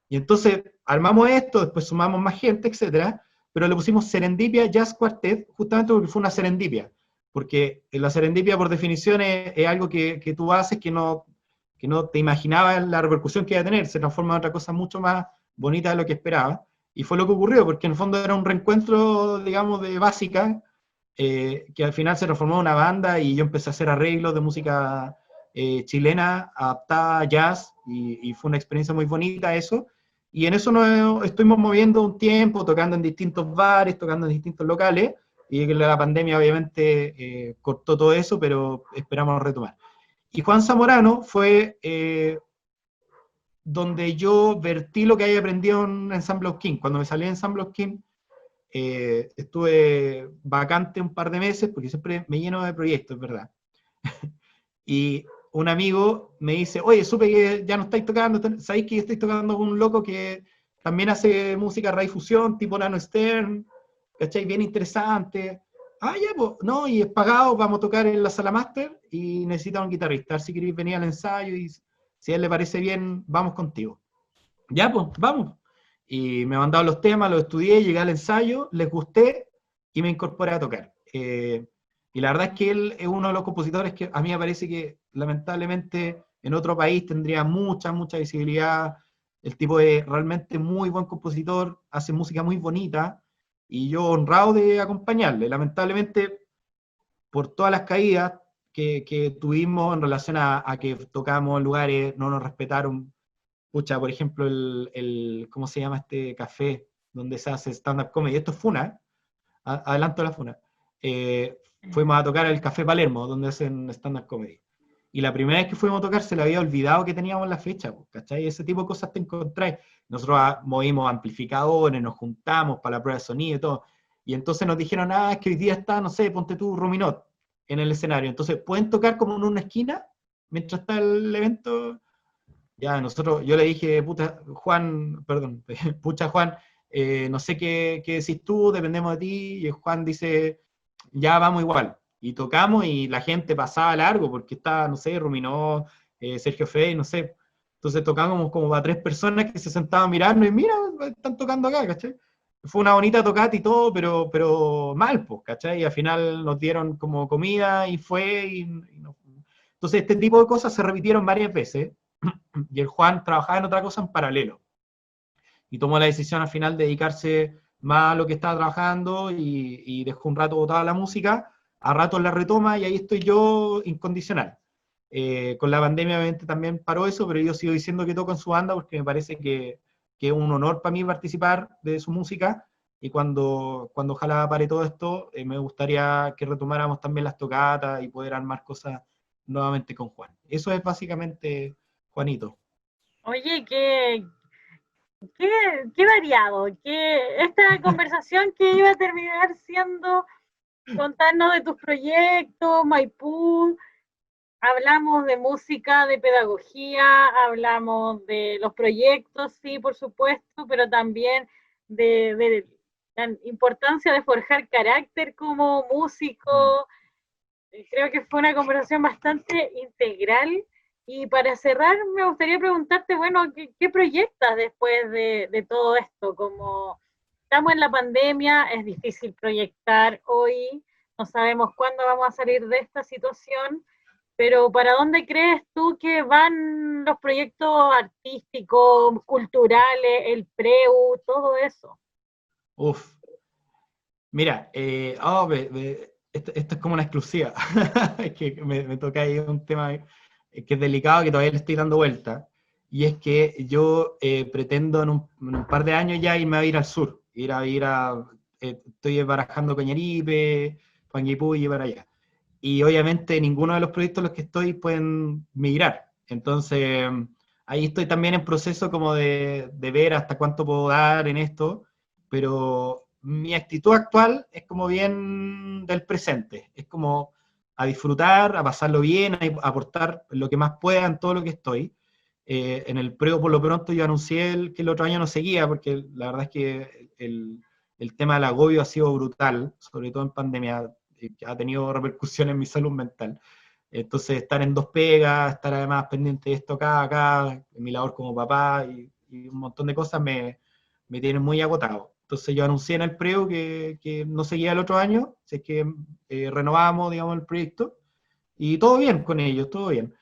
Y entonces armamos esto, después sumamos más gente, etcétera, pero le pusimos Serendipia Jazz Quartet, justamente porque fue una serendipia. Porque la serendipia, por definición, es algo que tú haces que no te imaginabas la repercusión que iba a tener, se transforma en otra cosa mucho más bonita de lo que esperaba. Y fue lo que ocurrió, porque en el fondo era un reencuentro, digamos, de básica, que al final se transformó en una banda y yo empecé a hacer arreglos de música chilena adaptada a jazz y fue una experiencia muy bonita eso. Y en eso nos estuvimos moviendo un tiempo, tocando en distintos bares, tocando en distintos locales, y la pandemia obviamente cortó todo eso, pero esperamos retomar. Y Juan Zamorano fue donde yo vertí lo que había aprendido en Ensemble of King. Cuando me salí de Ensemble of King, estuve vacante un par de meses, porque siempre me lleno de proyectos, ¿verdad? Y un amigo me dice, oye, supe que ya no estáis tocando, sabéis que estáis tocando con un loco que también hace música raíz fusión, tipo Nano Stern, ¿cachai? Bien interesante. Ah, ya, pues, no, y es pagado, vamos a tocar en la sala máster y necesita un guitarrista. A ver si queréis venir al ensayo y si a él le parece bien, vamos contigo. Ya, pues, vamos. Y me mandaron los temas, los estudié, llegué al ensayo, les gusté y me incorporé a tocar. Y la verdad es que él es uno de los compositores que a mí me parece que lamentablemente en otro país tendría mucha visibilidad. El tipo es realmente muy buen compositor, hace música muy bonita y yo honrado de acompañarle. Lamentablemente, por todas las caídas que tuvimos en relación a que tocamos en lugares, no nos respetaron. Pucha, por ejemplo, ¿cómo se llama este café donde se hace stand-up comedy? Esto es Funa. adelanto la funa. Fuimos a tocar al Café Palermo, donde hacen stand-up comedy. Y la primera vez que fuimos a tocar se le había olvidado que teníamos la fecha, ¿cachai? Ese tipo de cosas te encontráis. Nosotros movimos amplificadores, nos juntamos para la prueba de sonido y todo. Y entonces nos dijeron, es que hoy día está, no sé, ponte tú Ruminot en el escenario. Entonces, ¿pueden tocar como en una esquina mientras está el evento? Ya, yo le dije, pucha Juan, no sé qué decís tú, dependemos de ti. Y Juan dice, ya vamos igual. Y tocamos y la gente pasaba largo porque estaba, no sé, Ruminó, Sergio Frey, no sé. Entonces tocábamos como a 3 personas que se sentaban a mirarnos y mira, están tocando acá, ¿cachai? Fue una bonita tocata y todo, pero mal, pues, ¿cachai? Y al final nos dieron como comida y fue Entonces este tipo de cosas se repitieron varias veces y el Juan trabajaba en otra cosa en paralelo. Y tomó la decisión al final de dedicarse más a lo que estaba trabajando y dejó un rato botada la música, a ratos la retoma y ahí estoy yo incondicional. Con la pandemia obviamente también paró eso, pero yo sigo diciendo que toco en su banda porque me parece que es un honor para mí participar de su música y cuando ojalá pare todo esto, me gustaría que retomáramos también las tocatas y poder armar cosas nuevamente con Juan. Eso es básicamente Juanito.
Oye, qué variado, que esta conversación que iba a terminar siendo contarnos de tus proyectos, Maipú, hablamos de música, de pedagogía, hablamos de los proyectos, sí, por supuesto, pero también de la importancia de forjar carácter como músico. Creo que fue una conversación bastante integral. Y para cerrar, me gustaría preguntarte, bueno, ¿qué proyectas después de todo esto? Como estamos en la pandemia, es difícil proyectar hoy, no sabemos cuándo vamos a salir de esta situación, pero ¿para dónde crees tú que van los proyectos artísticos, culturales, el PREU, todo eso?
Uf, mira, esto es como una exclusiva. Es que me toca ahí un tema que es delicado, que todavía le estoy dando vuelta. Y es que yo pretendo en un par de años ya irme a ir al sur. Estoy barajando Cañaripe, Panguipulli y para allá. Y obviamente ninguno de los proyectos en los que estoy pueden migrar. Entonces, ahí estoy también en proceso como de ver hasta cuánto puedo dar en esto, pero mi actitud actual es como bien del presente, es como a disfrutar, a pasarlo bien, a aportar lo que más pueda en todo lo que estoy. En el preo, por lo pronto, yo anuncié que el otro año no seguía, porque la verdad es que el tema del agobio ha sido brutal, sobre todo en pandemia, que ha tenido repercusiones en mi salud mental. Entonces, estar en 2 pegas, estar además pendiente de esto acá, en mi labor como papá y un montón de cosas me tienen muy agotado. Entonces, yo anuncié en el preo que no seguía el otro año, así que renovamos, digamos, el proyecto, y todo bien con ellos, todo bien.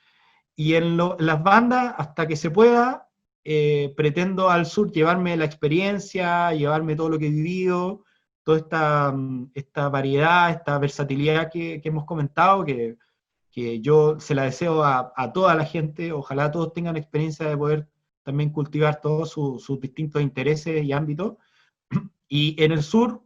Y en las bandas, hasta que se pueda, pretendo al sur llevarme la experiencia, llevarme todo lo que he vivido, toda esta variedad, esta versatilidad que hemos comentado, que yo se la deseo a toda la gente, ojalá todos tengan experiencia de poder también cultivar todos sus distintos intereses y ámbitos. Y en el sur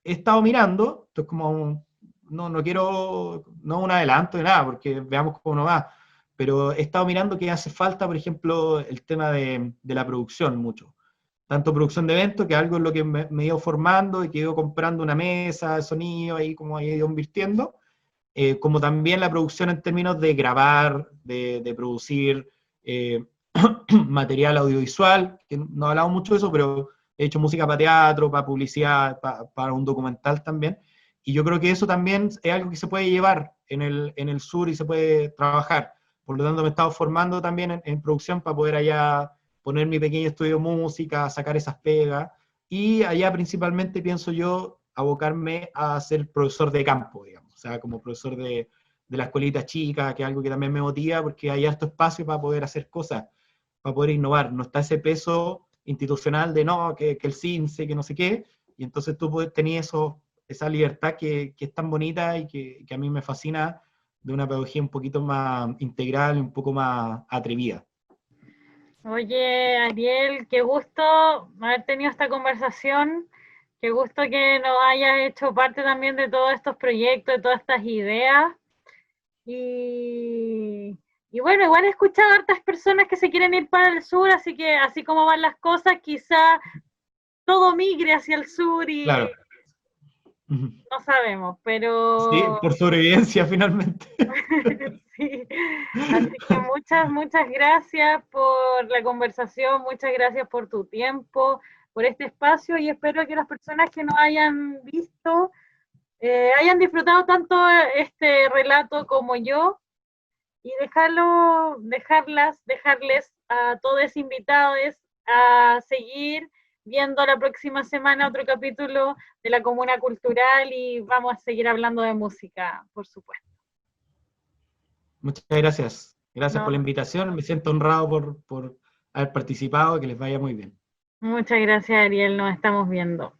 he estado mirando, esto es como, no quiero, no un adelanto de nada, porque veamos cómo nos va, pero he estado mirando que hace falta, por ejemplo, el tema de la producción mucho. Tanto producción de eventos, que es algo en lo que me he ido formando y que he ido comprando una mesa de sonido, ahí como he ido invirtiendo, como también la producción en términos de grabar, de producir eh, material audiovisual, que no hablamos mucho de eso, pero he hecho música para teatro, para publicidad, para un documental también. Y yo creo que eso también es algo que se puede llevar en el sur y se puede trabajar. Por lo tanto, me he estado formando también en producción para poder allá poner mi pequeño estudio de música, sacar esas pegas. Y allá principalmente pienso yo abocarme a ser profesor de campo, digamos. O sea, como profesor de la escuelita chica, que es algo que también me motiva porque hay harto espacio para poder hacer cosas, para poder innovar. No está ese peso institucional de no, que el CINCE, que no sé qué, y entonces tú puedes tener esa libertad que es tan bonita y que a mí me fascina de una pedagogía un poquito más integral y un poco más atrevida.
Oye, Ariel, qué gusto haber tenido esta conversación. Qué gusto que nos hayas hecho parte también de todos estos proyectos, de todas estas ideas. Y, y bueno, igual he escuchado a hartas personas que se quieren ir para el sur, así que así como van las cosas, quizá todo migre hacia el sur y
Claro. Ujú.
no sabemos,
Sí,
pero
por sobrevivencia finalmente.
sí. Así que muchas gracias por la conversación, muchas gracias por tu tiempo, por este espacio y espero que las personas que nos hayan visto hayan disfrutado tanto este relato como yo y dejarles a todos invitados a seguir viendo la próxima semana otro capítulo de la Comuna Cultural y vamos a seguir hablando de música, por supuesto.
Muchas gracias. Gracias
No,
por la invitación. Me siento honrado por haber participado. Que les vaya muy bien.
muchas gracias, Ariel. Nos estamos viendo.